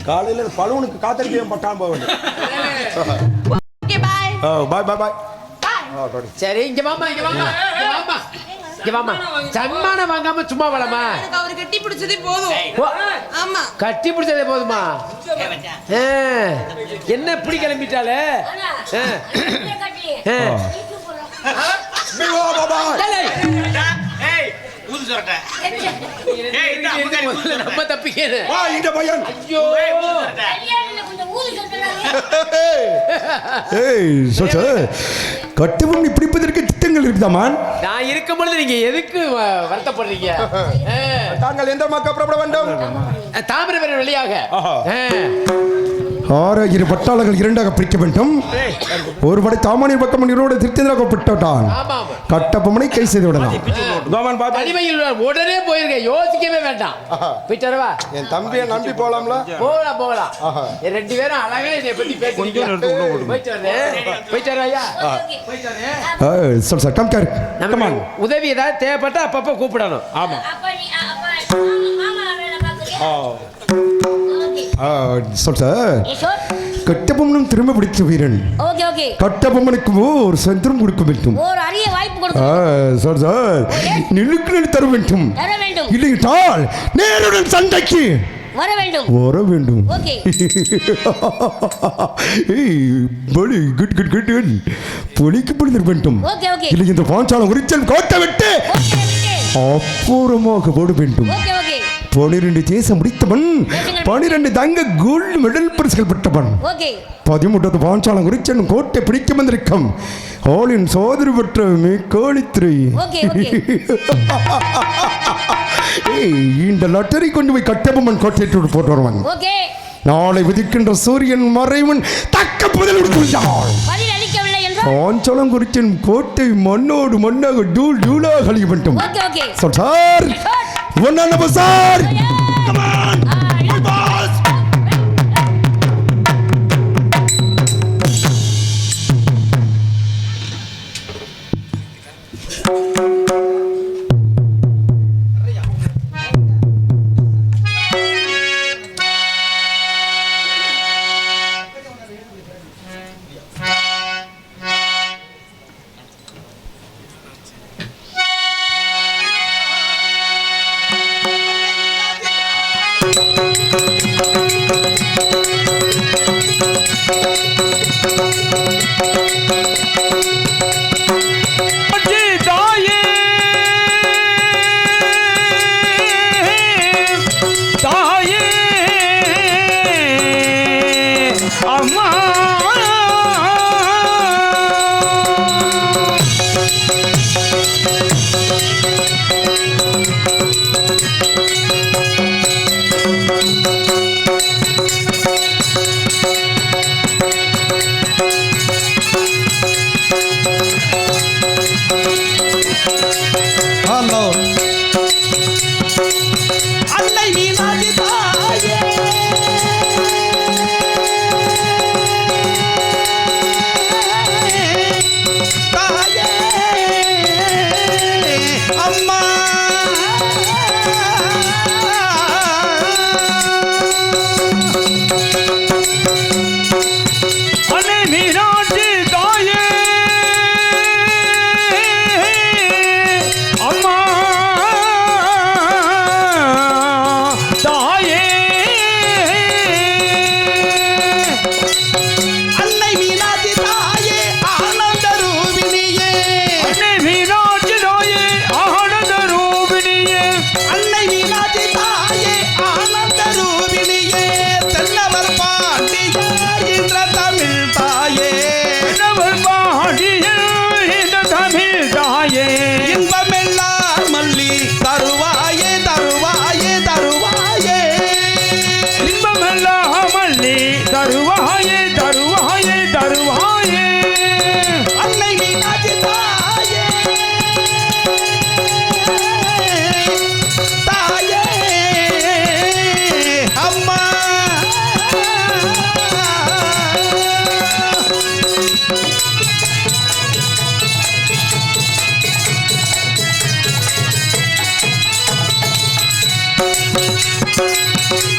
காலையில் பலூனுக்கு காத்திருக்கேன் பட்டாளம் போக வேண்டிய ஓகே பாய் பாய் பாய் பாய் சரி இங்க வாமா இங்க வாமா இங்க வாமா இங்க வாமா சன்மானம் வாங்காம சும்மா வளமா எனக்கு அவர் கட்டி பிடிச்சதே போதும் ஆமா கட்டி பிடிச்சதே போதுமா என்ன இப்படி கிளம்பிட்டாலே ஊது சொரட்ட நம்ம தப்பிக்கிறேன் இந்த பையன் ஐயோ கட்டுவம் பிடிப்பதற்கு திட்டங்கள் இருக்குதாமான் நான் இருக்கும் பொழுது நீங்க எதுக்கு வருத்தப்படுறீங்க தாங்கள் எந்த மக்கள் புறப்பட வேண்டும் தாமிரபரணி வழியாக இரு பட்டாளர்கள் இரண்டாக பிரிக்க வேண்டும் ஒரு படை தாமானிய பக்கம் திருத்தப்பட்டான் கட்டப்பமனை கை செய்து விடலாம் தனிமையில் உடனே போயிருக்கேன் யோசிக்கவே வேண்டாம் போயிட்டு என் தம்பியை நம்பி போலாம்ல போகலாம் போகலாம் ரெண்டு பேரும் அழகா இதை பத்தி பேசிட்டு போயிட்டு ஐயா சொல் சார் கம் நம்ம உதவி ஏதாவது தேவைப்பட்டா அப்பப்ப கூப்பிடணும் ஆமா சொல் சார் கட்டபொம்மனும் திரும்ப பிடிச்ச வீரன் கட்டபொம்மனுக்கு ஒரு சந்திரம் கொடுக்க வேண்டும் சார் சார் நிலுக்கு நிலை தர வேண்டும் இல்லையிட்டால் நேருடன் சண்டைக்கு வர வேண்டும் பொலிக்கு பொழுது வேண்டும் இல்லை இந்த பாஞ்சாலம் உரிச்சல் கோட்டை விட்டு அப்புறமாக போட வேண்டும் 12 தேசம் முடித்தவன் 12 தங்க கோல்டு மெடல் பரிசுகள் பெற்றவன் 13 பாஞ்சாலம் குறிச்சன் கோட்டை பிடிக்க வந்திருக்கும் ஆளின் சோதரி பெற்ற கோழித்திரை இந்த லட்டரை கொண்டு போய் கட்டபொம்மன் கோட்டையோடு போட்டு வருவான் நாளை விதிக்கின்ற சூரியன் மறைவன் தக்க பதில் பாஞ்சாலம் குறிச்சன் கோட்டை மண்ணோடு மண்ணாக டூல் டூலாக அழிய வேண்டும் சார் ஒன்னா சார் வந்தோ அன்னை மீனாட்சி தாயே தாயே அம்மா அன்னை மீனாட்சி தாயே அம்மா தாயே அன்னை மீனாட்சி தாயே ஆனந்த ரூபிணியே அன்னை மீனாட்சி தாயே ஆனந்த ரூபிணியே அன்னை மீனாட்சி தாயே ஆனந்த ரூபிணியே தென்னவர் பாண்டியே என்ற தமிழ் தாயே என்னவள் பாடியில் இந்த தமிழ் தாயே இன்பமெல்லாம் மல்லி தருவாயே தருவாயே தருவாயே இன்பமெல்லாம் மல்லி தருவாயே தருவாயே தருவாயே அன்னை மீனாட்சி தாயே தாயே அம்மா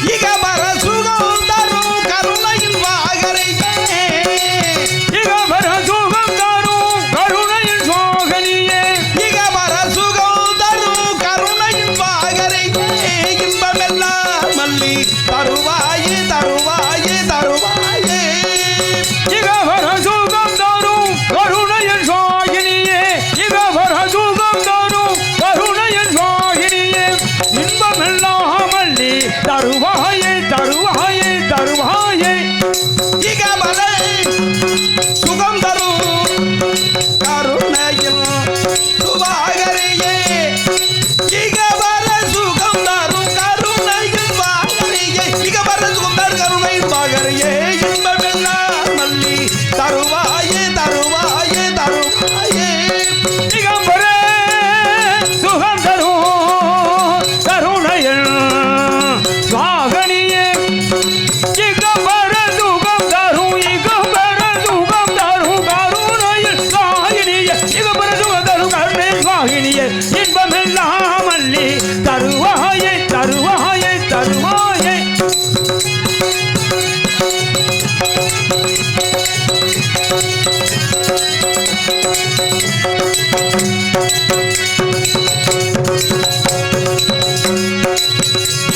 இகபர சுகம் தரும் கருணையின் வாகரையே இகவர சுகம் தரும் கருணையின் சோகனியே இகபர சுகம் தரும் கருணையின் வாகரையே இன்பமெல்லாம் மல்லி தருவாயே தருவாயே தருவாயே இகவர சுகம் தரும் கருணையின் சோகினியே இகவர சுகம் தரும் கருணையின் சோகினியே இன்பமெல்லாம் மல்லி தருவாயே தருவாயே தருவாயே இகபர சுகம் தரும் கருணையின் சுவாகரையே இகபர சுகம் தரும் கருணையின் வாகரையே இகபர சுகம் தரும் கருணையின் வாகரையே இன்பமெல்லாம் மல்லி தருவாயே தருவாயே தருவாயே இகம்பர சுகம் தரும் கருணையின் சுவாகனியே இகம்பர சுகம் தரும் கருணையின் சுவாகினியே இகம்பர சுகம் தரும் கருணையின் சுவாகினியே இன்பமெல்லாம் மல்லி தருவாயே தருவாயே தருவாயே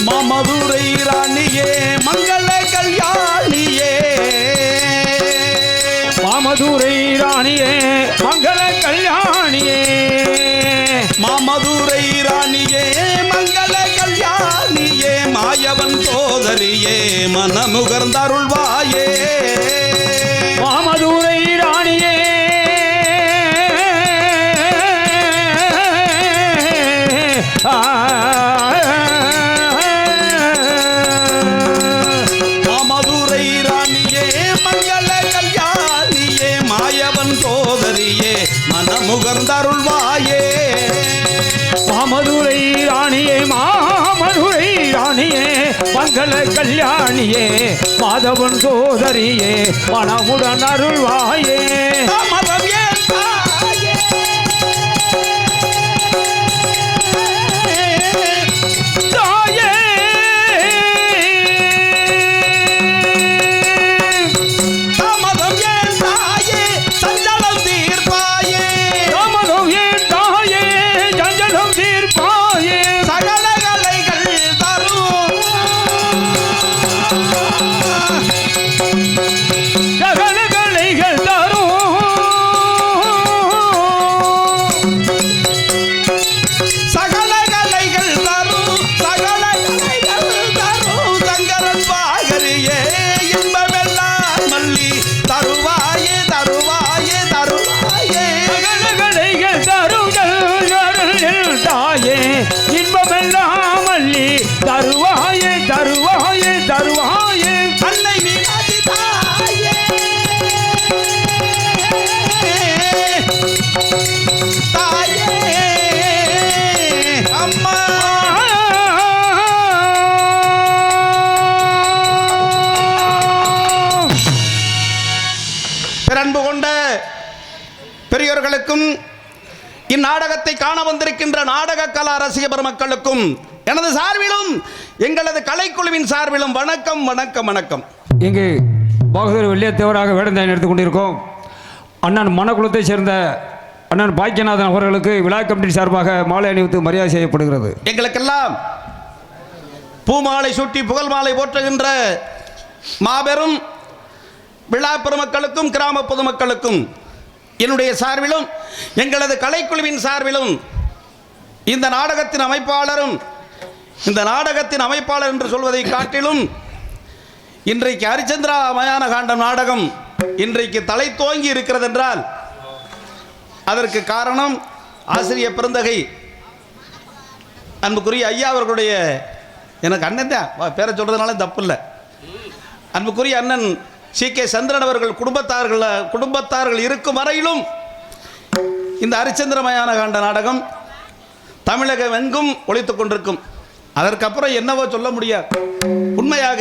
மாமதுரை ராணியே மங்கள கல்யாணியே மாமதுரை ராணியே மங்கள கல்யாணியே மாமதுரை ராணியே மங்கள கல்யாணியே மாயவன் சோதரியே மனமுகர்ந்தருள்வாயே மாமதுரை ராணியே மாமதுரை ராணியே மங்கள கல்யாணியே மாயவன் சோதரியே மனமுகர்ந்தருள்வாயே மாமதுரை ராணியே மாமதுரை ராணியே மங்கள கல்யாணியே மாதவன் சோதரியே மனமுடன் அருள்வாயே தாமதம் ஏன் தாயே தாயே தாமதம் ஏன் தாயே சஞ்சலம் தீர்ப்பாயே தாமதம் ஏன் தாயே சஞ்சலம் தீர்ப்பாயே சகல கலைகள் தரும் சகல கலைகள் தரும் அத்துடன் இந்நாடகத்தை காண வந்திருக்கின்ற நாடக கலா ரசிக பெருமக்களுக்கும் எனது சார்பிலும் எங்களது கலைக்குழுவின் சார்பிலும் வணக்கம் வணக்கம் வணக்கம். இங்கு பாகதூர் வெள்ளியத்தேவராக வேடந்தாய் எடுத்துக் கொண்டிருக்கோம். அண்ணன் மணக்குளத்தை சேர்ந்த அண்ணன் பாக்கியநாதன் அவர்களுக்கு விழா கமிட்டி சார்பாக மாலை அணிவித்து மரியாதை செய்யப்படுகிறது. எங்களுக்கெல்லாம் பூமாலை சூட்டி புகழ் மாலை போற்றுகின்ற மாபெரும் விழா பெருமக்களுக்கும் கிராம பொதுமக்களுக்கும் என்னுடைய சார்பிலும் எங்களது கலைக்குழுவின் சார்பிலும் இந்த நாடகத்தின் அமைப்பாளரும் இந்த நாடகத்தின் அமைப்பாளர் என்று சொல்வதை காட்டிலும் இன்றைக்கு ஹரிச்சந்திரா மயான காண்டம் நாடகம் இன்றைக்கு தலை தோங்கி இருக்கிறது என்றால் அதற்கு காரணம் ஆசிரியர் பெருந்தகை அன்புக்குரிய ஐயா அவர்களுடைய, எனக்கு அண்ணன் தான் பேரை சொல்றதுனால தப்பு இல்லை, அன்புக்குரிய அண்ணன் CK சந்திரன் அவர்கள் குடும்பத்தார்கள் இருக்கும் வரையிலும் இந்த ஹரிச்சந்திரமயான காண்ட நாடகம் தமிழகம் எங்கும் ஒலித்துக் கொண்டிருக்கும். அதற்கப்புறம் என்னவோ சொல்ல முடியாது உண்மையாக.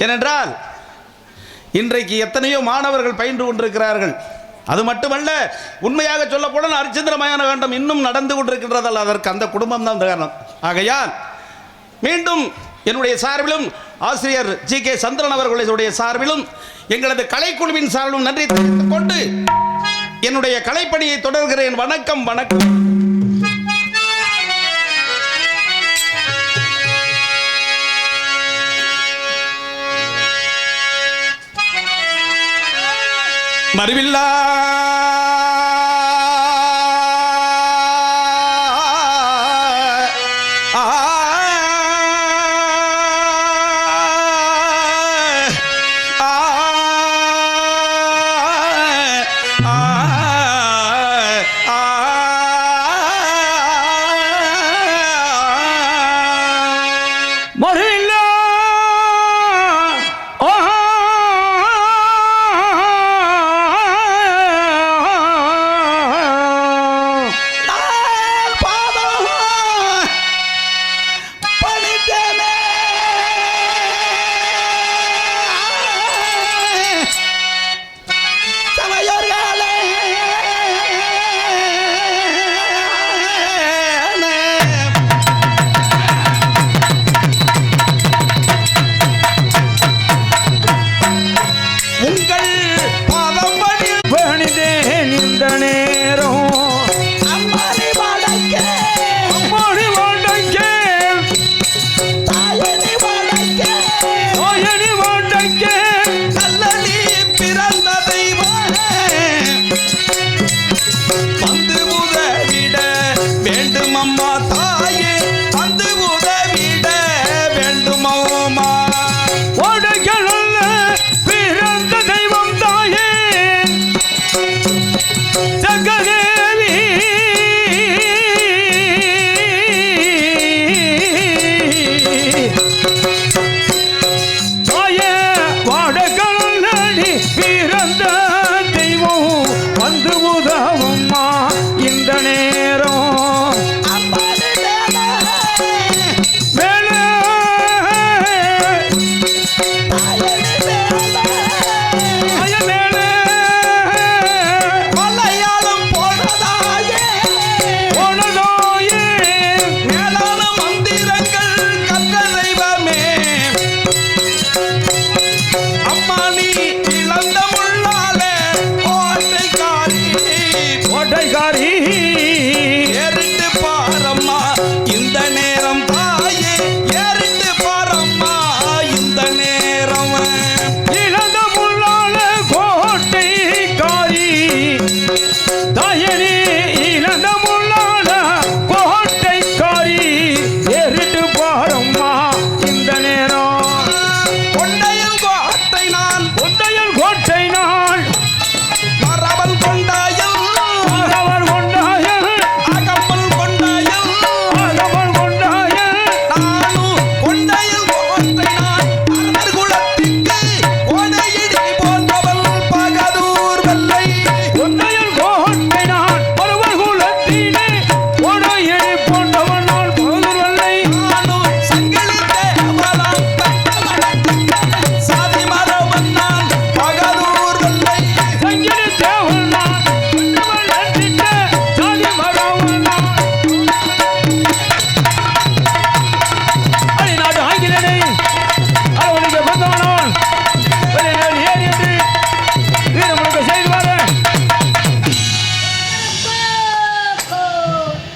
ஏனென்றால் இன்றைக்கு எத்தனையோ மாணவர்கள் பயின்று கொண்டிருக்கிறார்கள். அது மட்டுமல்ல, உண்மையாக சொல்ல போனால் ஹரிச்சந்திரமயான காண்டம் இன்னும் நடந்து கொண்டிருக்கின்றதால் அதற்கு அந்த குடும்பம் தான் காரணம். ஆகையால் மீண்டும் என்னுடைய சார்பிலும் ஆசிரியர் CK சந்திரன் அவர்களுடைய சார்பிலும் எங்களது கலைக்குழுவின் சார்பிலும் நன்றி தெரிவித்துக் கொண்டு என்னுடைய கலைப்பணியை தொடர்கிறேன். வணக்கம் வணக்கம். மறுவில்லா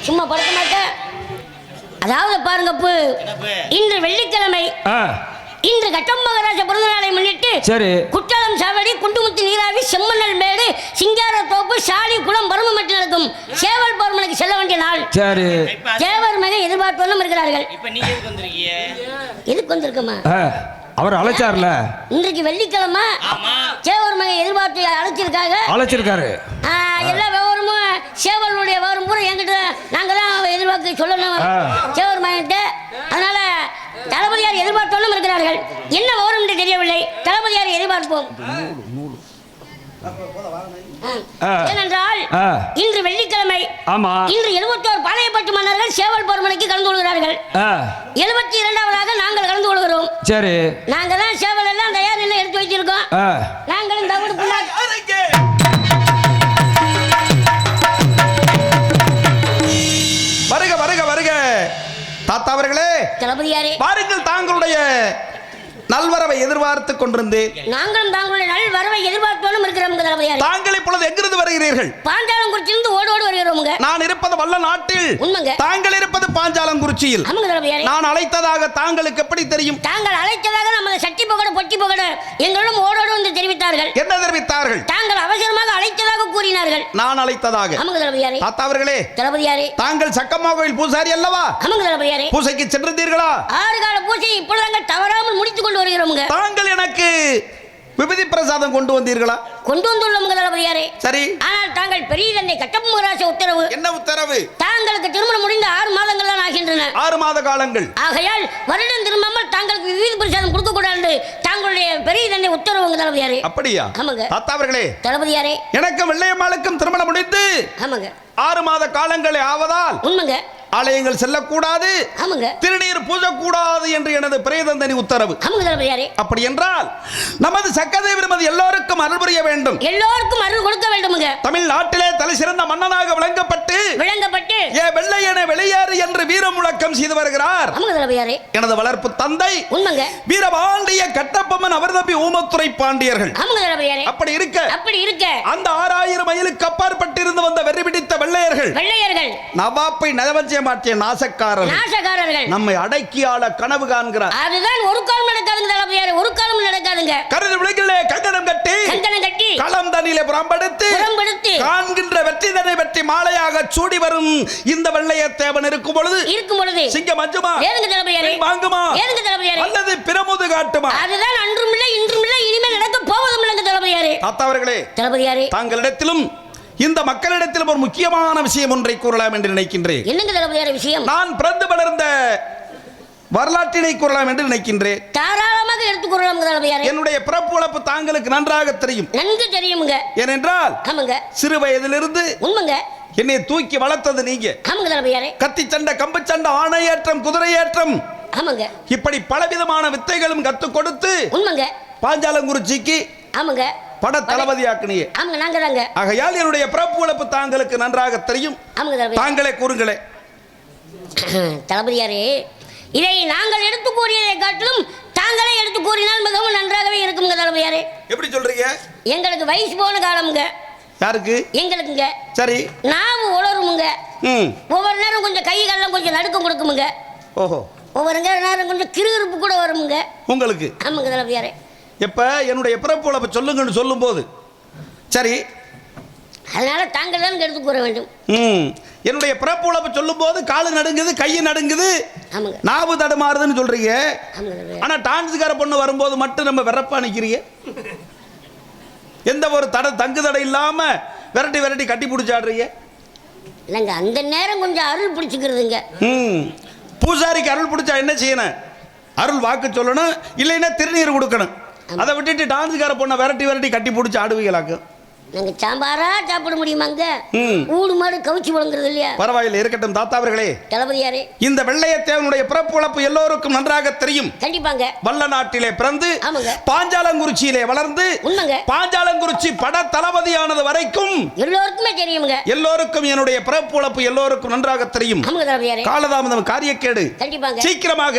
சும்மா படுக்க மாட்டேன். அதாவது பாருங்க அப்பு, இன்று வெள்ளிக்கிழமை, இன்று கட்டம் மகராஜ பிறந்த நாளை முன்னிட்டு சரி குற்றாலம் சாவடி, குண்டுமுத்து நீராவி, செம்மண்ணல் மேடு, சிங்கார தோப்பு, சாலி குளம், பருமமட்டி நடக்கும் சேவல் பௌர்ணமிக்கு செல்ல வேண்டிய நாள். சரி சேவர் மகை எதிர்பார்ப்பவர்களும் இருக்கிறார்கள். இப்ப நீங்க எதுக்கு வந்திருக்கீங்க? எதுக்கு வந்திருக்கமா? அவர் அழைச்சார்ல, இன்றைக்கு வெள்ளிக்கிழமை சேவர் மகை எதிர்பார்த்து அழைச்சிருக்காரு. எல்லா விவரமும் சேவலுடைய விவரம் பூரா என்கிட்ட நாங்க தான் எதிர்பார்த்து சொல்லணும் சேவர் மகன்கிட்ட. அதனால தளபதியார் எதிர்பார்த்தவர்களும் இருக்கிறார்கள். என்ன விவரம் என்று தெரியவில்லை. தளபதியார் எதிர்பார்ப்போம். ஏனென்றால் இன்று வெள்ளிக்கிழமை, இன்று 71 பாளையப்பட்டு மன்னர்கள் சேவல் பௌர்ணமிக்கு கலந்து கொள்கிறார்கள். 72வதாக நாங்கள் கலந்து கொள்கிறோம். சரி, நாங்க தான் சேவல் எல்லாம் தயார் எல்லாம் எடுத்து வைத்திருக்கோம். நாங்களும் தவிடு வருக வருக வருக தாத்தா அவர்களே, தளபதியாரே, பாருங்கள் தாங்களுடைய நல்வரவை எதிர்பார்த்து கொண்டிருந்தேன். நாங்களும் தாங்களுடைய நல்வரவை எதிர்பார்த்தோம் இருக்கிறோம் தளபதியாரே. தாங்கள் இப்பொழுது எங்கிருந்து வருகிறீர்கள்? பாஞ்சாலங்குறிச்சியிலிருந்து ஓடோடு வருகிறோம். நான் இருப்பது வல்ல நாட்டில். உண்மைங்க. தாங்கள் இருப்பது பாஞ்சாலங்குறிச்சியில். ஆமாங்க தளபதியாரே. நான் அழைத்ததாக தாங்களுக்கு எப்படி தெரியும்? தாங்கள் அழைத்ததாக நமது சட்டி பகட பொட்டி பகட எங்களிடம் ஓடோடு வந்து தெரிவித்தார்கள். என்ன தெரிவித்தார்கள்? தாங்கள் அவசரமாக அழைத்ததாக கூறினார்கள். நான் அழைத்ததாக. ஆமாங்க தளபதியாரே. தாத்தா அவர்களே, தளபதியாரே, தாங்கள் சக்கம்மா கோயில் பூசாரி அல்லவா? ஆமாங்க தளபதியாரே. பூசைக்கு சென்றிருந்தீர்களா? 6 கால பூசை இப்பொழுது தவறாமல் முடித்துக் கொண்டு வருகிறோம். தாங்கள் எனக்கு விபதி பிரசாதம் கொண்டு வந்தீர்களா? கொண்டு வந்துள்ளோம் தளபதியாரே. சரி, ஆனால் தாங்கள் பெரிய தந்தை கட்டப்பராச உத்தரவு. என்ன உத்தரவு? தாங்களுக்கு திருமணம் முடிந்த 6 மாதங்கள் தான் ஆகின்றன. 6 மாத காலங்கள். ஆகையால் வருடம் திரும்பாமல் தாங்களுக்கு விபதி பிரசாதம் கொடுக்க கூடாது தாங்களுடைய பெரிய தந்தை உத்தரவு தளபதியாரே. அப்படியா? ஆமாங்க தாத்தா அவர்களே, தளபதியாரே, எனக்கும் வெள்ளையம்மாளுக்கும் திருமணம் முடிந்து ஆமாங்க 6 மாத காலங்களே ஆவதால் உண்மைங்க ஆலயங்கள் செல்லக்கூடாது, ஆமாங்க திருநீர் பூஜக்கூடாது என்று எனது பிரேதந்தனி உத்தரவு. ஆமாங்க தளபதியாரே. அப்படி என்றால் நமது சக்கதேவர் நமது எல்லோருக்கும் அருள் புரிய வேண்டும். எல்லோருக்கும் அருள் கொடுக்க வேண்டும்ங்க. தமிழ்நாட்டிலே தலை சிறந்த மன்னனாக விளங்கப்பட்டு ஏ வெள்ளையனே வெளியேறு என்று வீர முழக்கம் செய்து வருகிறார். ஆமாங்க தளபதியாரே. எனது வளர்ப்பு தந்தை உண்மைங்க வீரபாண்டிய கட்டபொம்மன் அவர் தம்பி ஊமத்துறை பாண்டியர்கள். ஆமாங்க தளபதியாரே. அப்படி இருக்க அந்த 6000 மைலுக்கு அப்பாற்பட்டு இருந்து வந்த வெறி பிடித்த வெள்ளையர்கள் நவாப்பை நலவஞ்ச மாற்றிய நாசக்காரர்கள் நம்மை அடக்கியாள கனவு காண்கிறார். அதுதான் ஒரு காலம் நடக்காதுங்க தளபதியாரே. ஒரு காலம் நடக்காதுங்க. கருது விளக்கிலே கங்கணம் கட்டி களம் தண்ணிலே புறம்படுத்து காண்கின்ற வெற்றி தன்னை வெற்றி மாலையாக சூடி வரும் இந்த வெள்ளைய தேவன் இருக்கும் பொழுது சிங்கம் அஞ்சுமா? ஏதுங்க தளபதியாரே? வாங்குமா? ஏதுங்க தளபதியாரே? அல்லது பிரமுது காட்டுமா? அதுதான் அன்றும் இல்லை இன்றும் இல்லை இனிமேல் நடக்க போவதும் இல்லைங்க தளபதியாரே. தாத்தா அவர்களே, தளபதியாரே, தாங்களிடத்திலும் இந்த மக்களிடத்தில் ஒரு முக்கியமான விஷயம் ஒன்றை கூறலாம் என்று நினைக்கின்றேன். என்னங்க தளபதியாரே விஷயம்? நான் பிறந்து வளர்ந்த வரலாற்றினை கூறலாம் என்று நினைக்கின்றேன். தாராளமாக எடுத்துக்கூறலாம் தளபதியாரே. என்னுடைய பிறப்பு வளர்ப்பு தாங்களுக்கு நன்றாக தெரியும். நன்கு தெரியுமுங்க. ஏனென்றால் ஆமாங்க சிறு வயதிலிருந்து உண்மைங்க என்னை தூக்கி வளர்த்தது நீங்க. ஆமாங்க தளபதியாரே. கத்தி சண்டை, கம்பு சண்டை, ஆணையேற்றம், குதிரையேற்றம், ஆமாங்க இப்படி பலவிதமான வித்தைகளும் கற்றுக் கொடுத்து உண்மைங்க பாஞ்சாலங்குறிச்சிக்கு ஆமாங்க பட தளபதியாக்கினியே. ஆமாங்க நாங்க தாங்க. ஆகையால் என்னுடைய பிறப்பு வளர்ப்பு தாங்களுக்கு நன்றாக தெரியும். ஆமாங்க தளபதியாரே. தாங்களே கூறுங்களே. தளபதியாரே, இதை நாங்கள் எடுத்து கூறியதை காட்டிலும் தாங்களே எடுத்து கூறினால் மிகவும் நன்றாகவே இருக்குங்க தளபதியாரே. எப்படி சொல்றீங்க? எங்களுக்கு வயசு போன காலமுங்க. யாருக்கு? எங்களுக்குங்க. சரி. நாவு உளருமுங்க. ஒவ்வொரு நேரம் கொஞ்சம் கை காலம் கொஞ்சம் நடுக்கம் கொடுக்குமுங்க. ஓஹோ. ஒவ்வொரு நேரம் கொஞ்சம் கிறுகிறுப்பு கூட வருமுங்க உங்களுக்கு. ஆமாங்க தளபதியாரே. எப்ப என்னுடைய பிறப்பு வளர்ப்பு சொல்லுங்கன்னு சொல்லும் போது சரி, அதனால தாங்கள் தான் எடுத்து கூற வேண்டும். என்னுடைய பிறப்பு வளர்ப்பு சொல்லும் போது காலு நடுங்குது, கை நடுங்குது, நாவு தடுமாறுதுன்னு சொல்றீங்க. ஆனா டான்ஸுக்கார பொண்ணு வரும்போது மட்டும் நம்ம வெறப்பா நிக்கிறீங்க. எந்த ஒரு தங்கு தடை இல்லாம விரட்டி விரட்டி கட்டி பிடிச்சாடுறீங்க. இல்லைங்க, அந்த நேரம் கொஞ்சம் அருள் பிடிச்சிக்கிறதுங்க. பூசாரிக்கு அருள் பிடிச்சா என்ன செய்யணும்? அருள் வாக்கு சொல்லணும், இல்லைன்னா திருநீர் கொடுக்கணும். அதை விட்டுட்டு டான்ஸுக்கார பொண்ணை விரட்டி விரட்டி கட்டி பிடிச்சி ஆடுவீங்களாக்கு. நாங்கள் சாம்பாரா சாப்பிட முடியுமாங்க? ஊடு மாடு கவிச்சு வழங்குறது இல்லையா? பரவாயில்லை, இருக்கட்டும். தாத்தா அவர்களே, தளபதியாரே, இந்த வெள்ளையத்தேவனுடைய பிறப்பு வளர்ப்பு எல்லோருக்கும் நன்றாக தெரியும். கண்டிப்பாங்க. வல்ல நாட்டிலே பிறந்து பாஞ்சாலங்குறிச்சியிலே வளர்ந்து பாஞ்சாலங்குறிச்சி பட தளபதியானது வரைக்கும் எல்லோருக்குமே தெரியுங்க. எல்லோருக்கும் என்னுடைய பிறப்பு வளர்ப்பு எல்லோருக்கும் நன்றாக தெரியும். தளபதியாரே, காலதாமதம் காரியக்கேடு. கண்டிப்பாங்க. சீக்கிரமாக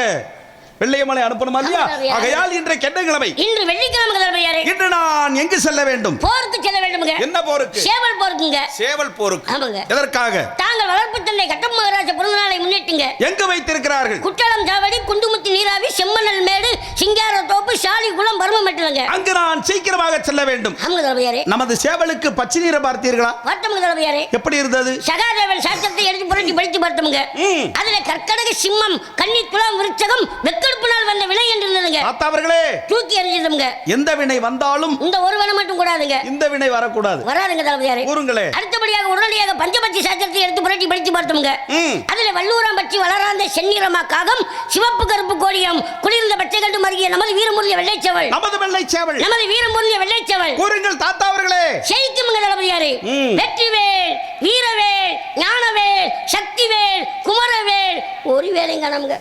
வெள்ளையமலை அனுப்பணுமா இல்லையா? ஆமாம். ஆகையால் இன்றைக்கு என்ன கிழமை? இன்று வெள்ளிக்கிழமை தளபதியாரே. இன்று நான் எங்கு செல்ல வேண்டும்? போருக்கு செல்ல வேண்டுமுங்க. என்ன போருக்கு? சேவல் போருக்குங்க. சேவல் போருக்கு. ஆமாங்க. எதற்காக? தாங்கள் வளர்ப்பு தந்தை கட்டம் மகாராஜ பிறந்த நாளை முன்னிட்டுங்க. எங்கு வைத்திருக்கிறார்கள்? குற்றாலம் சாவடி, குண்டுமுத்தி நீராவி, செம்மணல் மேடு, சிங்கார தோப்பு, சாலிகுளம், பருமமெட்டலங்க. அங்கு நான் சீக்கிரமாக செல்ல வேண்டும். ஆமாங்க தளபதியாரே. நமது சேவலுக்கு பச்சை நீரை பார்த்தீர்களா? பார்த்தமுங்க தளபதியாரே. எப்படி இருந்தது? சகாதேவன் சாஸ்திரத்தை எடுத்து புரட்டி படித்து பார்த்தமுங்க. அதுல கற்கடக, சிம்மம், கன்னி, துலாம், விருச்சகம், வெக்கெடுப்பு நாள் வந்த வினை என்று இருந்ததுங்க. தாத்தா அவர்களே, தூக்கி எறிஞ்சதுங்க. எந்த வினை வந்தாலும் இந்த ஒரு வினை மட்டும் கூடாதுங்க. இந்த வினை வரக்கூடாது. வராதுங்க தளபதியாரே. கூறுங்களே. அடுத்தபடியாக உடனடியாக பஞ்சபட்சி சாஸ்திரத்தை எடுத்து புரட்டி படித்து பார்த்தமுங்க. அதுல வல்லூராம் பட்சி, வளராந்த செந்நிறமா காகம், சிவப்பு கருப்பு கோடியம், குளிர்ந்த பச்சை கண்டு மருகிய நமது வீரமுருகிய வெள்ளைச்சவள். நமது வெள்ளைச்சேவல். நமது வீரமுருகிய வெள்ளைச்சவள். கூறுங்கள் தாத்தா அவர்களே. ஜெயிக்குமுங்க தளபதியாரே. வெற்றிவேல், வீரவேல், ஞானவேல், சக்திவேல், குமரவேல், ஒரு வேலைங்க நமக்கு.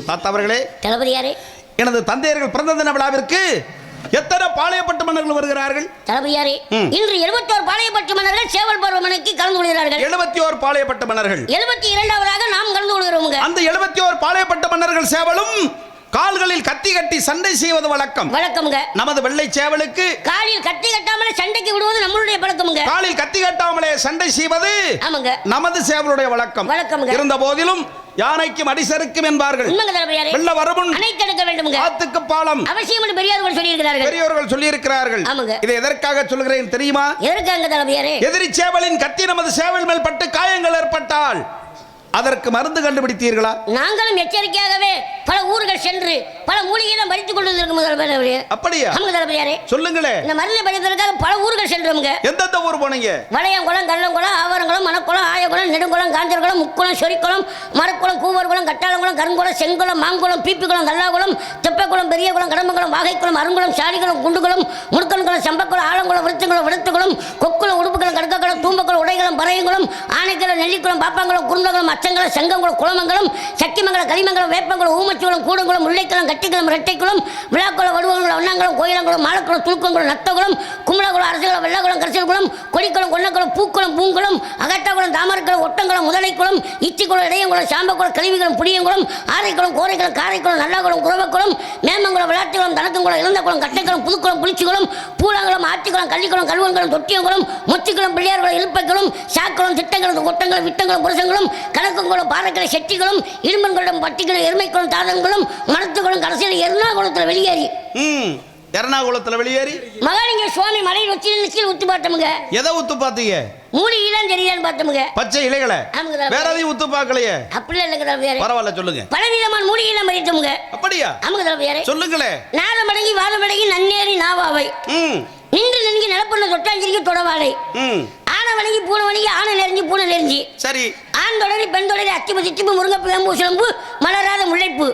தாத்தா அவர்களே, தளபதியாரே. எனது தந்தையர்கள் பிறந்த தின விழாவிற்கு எத்தனை பாளையப்பட்டு மன்னர்கள் வருகிறார்கள்? தளபதியாரே, இன்று 71 பாளையப்பட்டு மன்னர்கள் சேவல் பருவமனைக்கு கலந்து கொள்கிறார்கள். 71 பாளையப்பட்டு மன்னர்கள். 72வதாக நாம் கலந்து கொள்கிறோம். அந்த 71 பாளையப்பட்டு மன்னர்கள் சேவலும் கால்களில் கத்தி கட்டி சண்டை செய்வது வழக்கம். வழக்கம்ங்க. நமது வெள்ளை சேவலுக்கு காலில் கத்தி கட்டாமலே சண்டைக்கு விடுவது நம்மளுடைய பழக்கம்ங்க. காலில் கத்தி கட்டாமலே சண்டை செய்வது ஆமாங்க நமது சேவலுடைய வழக்கம். வழக்கம்ங்க. இருந்த போதிலும் யானைக்கும் அடிசருக்கும் என்பார்கள். உண்மைங்க தளபதியாரே. வெள்ள வரமுன் அணைத்தெடுக்க வேண்டும்ங்க. ஆத்துக்கு பாலம் அவசியம் என்று பெரியார்கள் சொல்லி இருக்கிறார்கள். பெரியோர்கள் சொல்லி இருக்கிறார்கள். ஆமாங்க. இதை எதற்காக சொல்கிறேன் தெரியுமா? எதற்காக தளபதியாரே? எதிரி சேவலின் கத்தி நமது சேவல் மேல் பட்டு காயங்கள் ஏற்பட்டால் அதற்கு மருந்து கண்டுபிடித்தீர்களா? நாங்களும் எச்சரிக்கையாகவே பல ஊர்கள் சென்று பல மூலிகைகளை மறித்துக் கொண்டிருக்கிறோம். அப்படியா? ஆமாங்க தளபதியாரே. சொல்லுங்களே. இந்த மருந்தை பறிப்பதற்காக பல ஊர்கள் சென்றோம்ங்க. எந்தெந்த ஊர் போனீங்க? வளையங்குளம், கள்ளங்குளம், ஆவரங்குளம், மணக்குளம், ஆயகுளம், நெடுங்குளம், காஞ்சர்குளம், முக்குளம், சொரிக்குளம், மரக்குளம், கூவர்குளம், கட்டாளங்குளம், கருங்குளம், செங்குளம், மாங்குளம், பீப்பிக்குளம், கல்லாகுளம், தெப்பக்குளம், பெரியகுளம், கடம்பகுளம், வாகைக்குளம், அருங்குளம், சாலிகுளம், குண்டுகுளம், முடுக்கன்குளம், சம்பக்குளம், ஆலங்குளம், விருத்தங்குளம், விடத்துக்குளம், கொக்குளம், உடுப்புக்குளம், கடுக்கக்குளம், தூம்பக்குளம், உடைகுளம், பறையங்குளம், ஆனைக்குளம், நெல்லிக்குளம், பாப்பாங்குளம், குருந்தகுளம், அச்சங்குளம், செங்கங்குளம், குளமங்கலம், சக்கிமங்கலம், கரிமங்கலம், வேப்பங்குளம், ஊமச்சுகுளம், கூடங்குளம், முல்லைக்குளம், கட்டிக்குளம், இரட்டைக்குளம், விழாக்குளம், வடுவங்குளம், வண்ணாங்குளம், கோயிலங்குளம், மாலக்குளம், துலுக்கங்குளம், நத்தகுளம், கும்பலகுளம், அரசுகுளம், வெள்ளக்குளம், கரிசல்குளம், கொடிக்குளம், கொன்னக்குளம், பூக்குளம், பூங்குளம், அகட்டாக்குளம், தாமரக்குளம், ஒட்டங்குளம், முதலைக்குளம், இச்சிக்குளம், இடையங்குளம், சாம்பக்குளம், கழிவுகுளம், புளியங்குளம், ஆரைக்குளம், கோரைக்குளம், காரைக்குளம், நல்லாக்குளம், குரவக்குளம், மேமங்குளம், விளாட்டுக்குளம், தனத்துங்குளம், இளந்தக்குளம், கட்டைக்குளம், புதுக்குளம், புளிச்சிக்குளம், பூலாங்குளம், ஆத்திக்குளம், கள்ளிக்குளம், கல்வன்குளம், தொட்டியங்குளம், மொச்சிக்குளம், பிள்ளையார்குளம், இழுப்பைக்குளம், சாக்குளம், திட்டங்குளம், கொட்டங்குளம், விட்டங்குளம், புரசங்குளம், கணக்குங்குளம், பாறைக்குளம், செட்டிக்குளம், இடும்பன்குளம், பட்டிக்குளம், எருமைக்குளம், தாதங்குளம், மணத்துக்குளம், கடைசியில் எர்ணாகுளத்தில் வெளியேறி எர்ணாகுளத்துல வெளியேறி மகாலிங்க சுவாமி மலையில் கீழே உத்து பார்த்தமுங்க. எதை உத்து பார்த்தீங்க? மூலிகைலாம் தெரியாதுன்னு பார்த்தமுங்க. பச்சை இலைகளை. வேற எதையும் உத்து பார்க்கலையே? அப்படிலாம் இல்லைங்க தளபதியாரே. பரவாயில்ல, சொல்லுங்க. பலவிதமான மூலிகைலாம் மறித்தமுங்க. அப்படியா? ஆமாங்க தளபதியாரே. சொல்லுங்களே. நாதமடங்கி வாதமடங்கி நன்னேறி நாவாவை நின்று நெருங்கி நிலப்பண்ண தொட்டாஞ்சிரிக்கு தொடவாளை ஆனை வணங்கி பூனை வணங்கி ஆனை நெறிஞ்சி பூனை நெறிஞ்சி சரி ஆண் தொடரி பெண் தொடரி அத்திப்பு சித்திப்பு முருங்கப்பு வேம்பு சிலம்பு மலராத முல்லைப்பு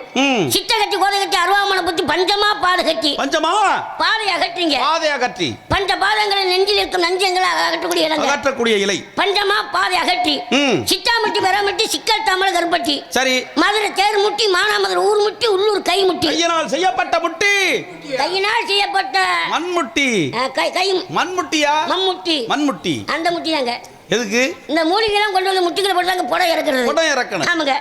சித்த கட்டி கோதை கட்டி அருவாமனை புத்தி பஞ்சமா பாதை கட்டி பஞ்சமா பாதை அகற்றிங்க பாதை அகற்றி பஞ்ச பாதங்களை நெஞ்சில் இருக்கும் நஞ்சங்களை அகற்றக்கூடிய இலை பஞ்சமா பாதை அகற்றி சித்தாமட்டி பெறாமட்டி சிக்கல் தாமலை கருப்பட்டி சரி மதுரை தேர் முட்டி மானாமதுரை ஊர் முட்டி உள்ளூர் கை முட்டி கையினால் செய்யப்பட்ட முட்டி கையினால் செய்யப்பட்ட மண்முட்டி கை மண்முட்டியா மண்முட்டி மண்முட்டி அந்த முட்டி தாங்க எதுக்கு இந்த மூலிகைலாம் கொண்டு வந்து முட்டிகளை போட்டாங்க புடம் இறக்குறது புடம் இறக்கணும் ஆமாங்க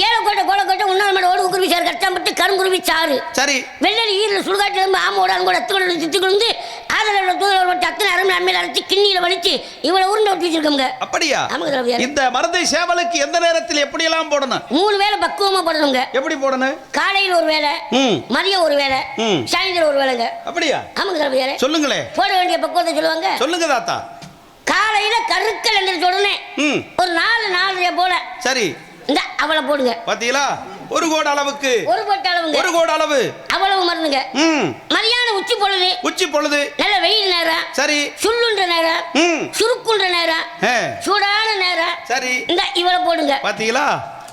ஏலக்கோட்டை கோலக்கோட்டை உன்னாள் மேட ஓடு குருவி சாறு கட்டாம்பட்டு கருங்குருவி சாறு சரி வெள்ளரி ஈரில் சுடுகாட்டில் இருந்து ஆமோட அங்கோட அத்துக்கொண்டு தித்துக்கொண்டு ஆதரவு தூதரோட போட்டு அத்தனை அருமை அண்மையில் அரைச்சி கிண்ணியில் வலிச்சு இவ்வளவு உருண்டை ஒட்டி வச்சிருக்கோங்க அப்படியா ஆமாங்க இந்த மருந்தை சேவலுக்கு எந்த நேரத்தில் எப்படி எல்லாம் போடணும் 3 வேளை பக்குவமா போடணுங்க எப்படி போடணும் காலையில் ஒரு வேளை மதியம் ஒரு வேளை சாயந்தரம் ஒரு வேளைங்க அப்படியா ஆமாங்க சொல்லுங்களே போட வேண்டிய பக்குவத்தை சொல்லுவாங்க சொல்லுங்க தாத்தா காலையில கருக்கல் என்று உடனே ஒரு 4:30 போல சரி இந்த அவளை போடுங்க பாத்தீங்களா ஒரு கோடு அளவுக்கு ஒரு கோடு அளவு அவ்வளவு மருந்துங்க மதியானம் உச்சி பொழுது நல்ல வெயில் நேரம் சரி சுள்ளுன்ற நேரம் சுருக்குன்ற நேரம் சூடான நேரம் சரி இந்த இவளை போடுங்க பாத்தீங்களா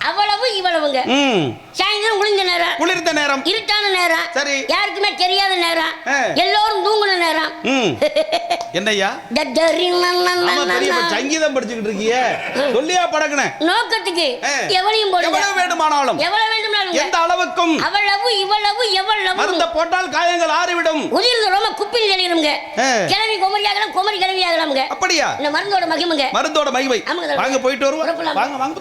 அவ்வளவு இவ்வளவுங்க சாயந்தரம் குளிர்ந்த நேரம் இருட்டான நேரம் சரி யாருக்குமே தெரியாத நேரம் எல்லாரும் தூங்குன நேரம் என்னய்யா சங்கீதம் படிச்சுக்கிட்டு இருக்கீங்க சொல்லியா படக்குன நோக்கத்துக்கு எவ்வளவு வேண்டுமானாலும் வேணாலும் எந்த அளவுக்கும் அவ்வளவு இவ்வளவு எவ்வளவு மருந்த போட்டால் காயங்கள் ஆறிவிடும். உதிர்ந்து ரொம்ப குப்பில் தெளிருங்க. கிளவி குமரியாகலாம், குமரி கிளவியாகலாமுங்க. அப்படியா? இந்த மருந்தோட மகிமைங்க. மருந்தோட மகிமை. வாங்க போயிட்டு வருவோம். வாங்க வாங்க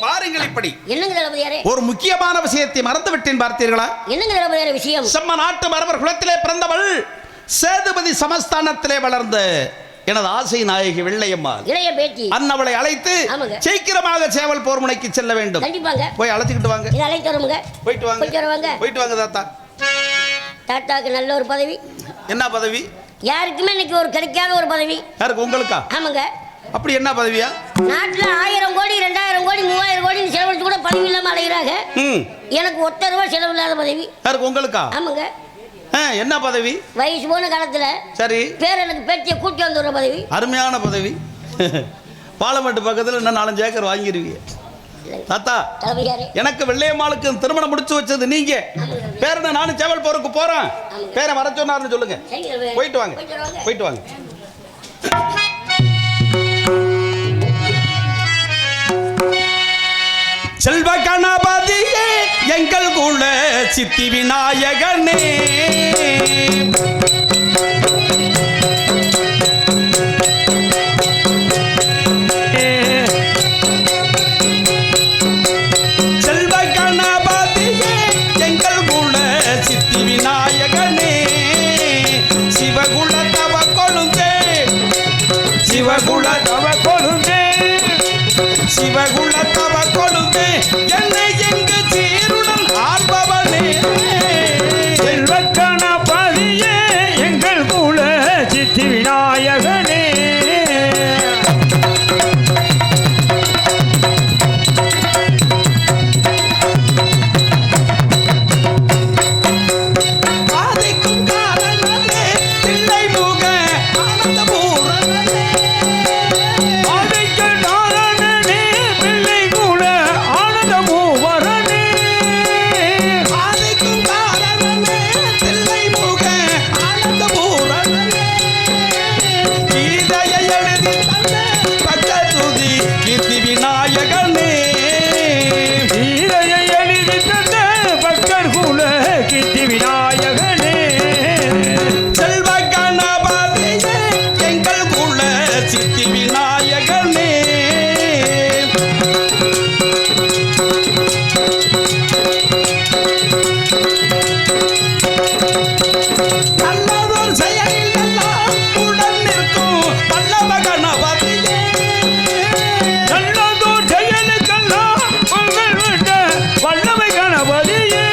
பாருங்கள். இப்படி என்னங்க தளபதியாரே? ஒரு முக்கியமான விஷயத்தை மறந்து விட்டேன் பார்த்தீர்களா? என்னங்க தளபதியாரே விஷயம்? செம்ம நாட்டு மரபர் குலத்திலே பிறந்தவள், சேதுபதி சமஸ்தானத்திலே வளர்ந்த எனது ஆசை நாயகி வெள்ளையம்மாள் இளைய பேட்டி அன்னவளை அழைத்து சீக்கிரமாக சேவல் போர் முனைக்கு செல்ல வேண்டும். கண்டிப்பாங்க. போய் அழைச்சிட்டு வாங்க. அழைத்து வருங்க. போயிட்டு வாங்க. போயிட்டு வாங்க தாத்தா. தாத்தாக்கு நல்ல ஒரு பதவி. என்ன பதவி? யாருக்குமே இன்னைக்கு ஒரு கிடைக்காத ஒரு பதவி. யாருக்கு? உங்களுக்கா? ஆமாங்க. அப்படி என்ன பதவியா? நாட்டுல 1000 கோடி 2000 கோடி 3000 கோடி செலவழிச்சு கூட பதவி இல்லாம அலைகிறாங்க. எனக்கு 1 ரூபாய் செலவு இல்லாத பதவி. யாருக்கு? உங்களுக்கா? ஆமாங்க. என்ன பதவி? வயசு போன காலத்துல சரி பேர் எனக்கு பேட்டியை கூட்டி வந்து ஒரு பதவி. அருமையான பதவி. பாலமேட்டு பக்கத்துல இன்னும் 4-5 ஏக்கர் வாங்கிருவீங்க தாத்தா. எனக்கு வெள்ளையம்மாளுக்கு திருமணம் முடிச்சு வச்சது நீங்க. பேரனை நானும் சேவல் போருக்கு போறேன். பேரை வர சொன்னாருன்னு சொல்லுங்க. போயிட்டு வாங்க. போயிட்டு வாங்க. செல்வ கணபதியே எங்கள் குல சித்தி விநாயகனே, செல்வ கணபதியே எங்கள் குல சித்தி விநாயகனே, சிவகுல தவ கொழுந்தே, சிவகுல தவ கொழுந்தே, சிவகுல தவ கொழுந்தே, என்னை எங்கு சீருடன் ஆள்பவனே, செல்வ கணபதியே எங்கள் குல சித்தி விநாயகனே, ஆதிக்கும் காரணனே, தில்லை முக ஆனந்த பூரணனே, ஆதிக்க நாரணனே பிள்ளை குல ஆனந்த மூவரனே, ஆதிக்கும் காரணனே, தில்லை முக ஆனந்த பூரணனே, கீதையை எழுதி தந்த பக்கதுதி கீர்த்தி விநாயகனே, சீதையை எழுதி தந்த பக்தர் குல சித்தி விநாயகனே, செல்வ கணபதியே எங்கள் குல சித்தி விநாயகனே, நல்லதோர் செயலில் எல்லாம் உடன் நிற்கும் பல்லவ கணபதியே, நல்லதோர் செயலுக்கெல்லாம் பொங்கல் விட்ட வல்லமை கணபதியே,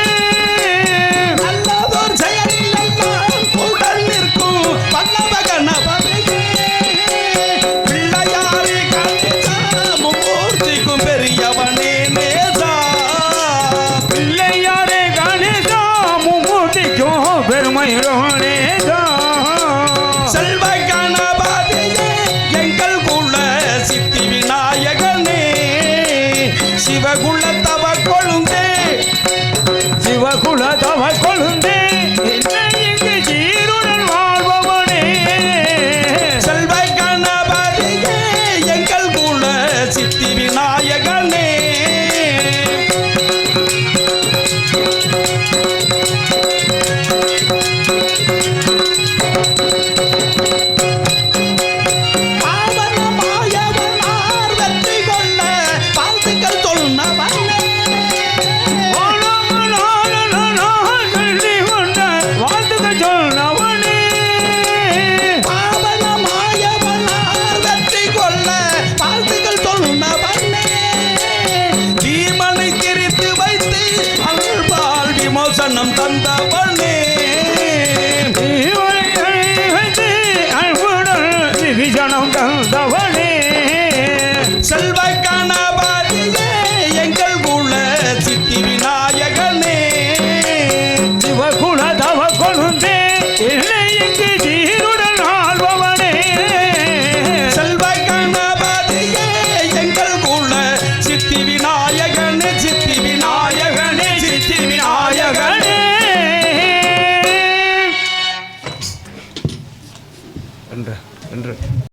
நல்லதோர் செயலில் எல்லாம் உடன் நிற்கும் பல்லவ கணபதியே, பிள்ளையாரி கணிதா மும்மூர்த்திக்கும் பெரியவனே நேசா, பிள்ளையாரே கணேசா மும்மூர்த்திக்கும் பெருமையோனேதா, செல்வ கணபதியே எங்கள் குல சித்தி விநாயகனே, சிவகுல தவ கொழுந்தே, சிவகுல தவ கொழுந்தே, என்னை இங்கு சீருடன் வாழ்பவனே, செல்வ கணபதியே எங்கள் குல சித்தி விநாயகனே,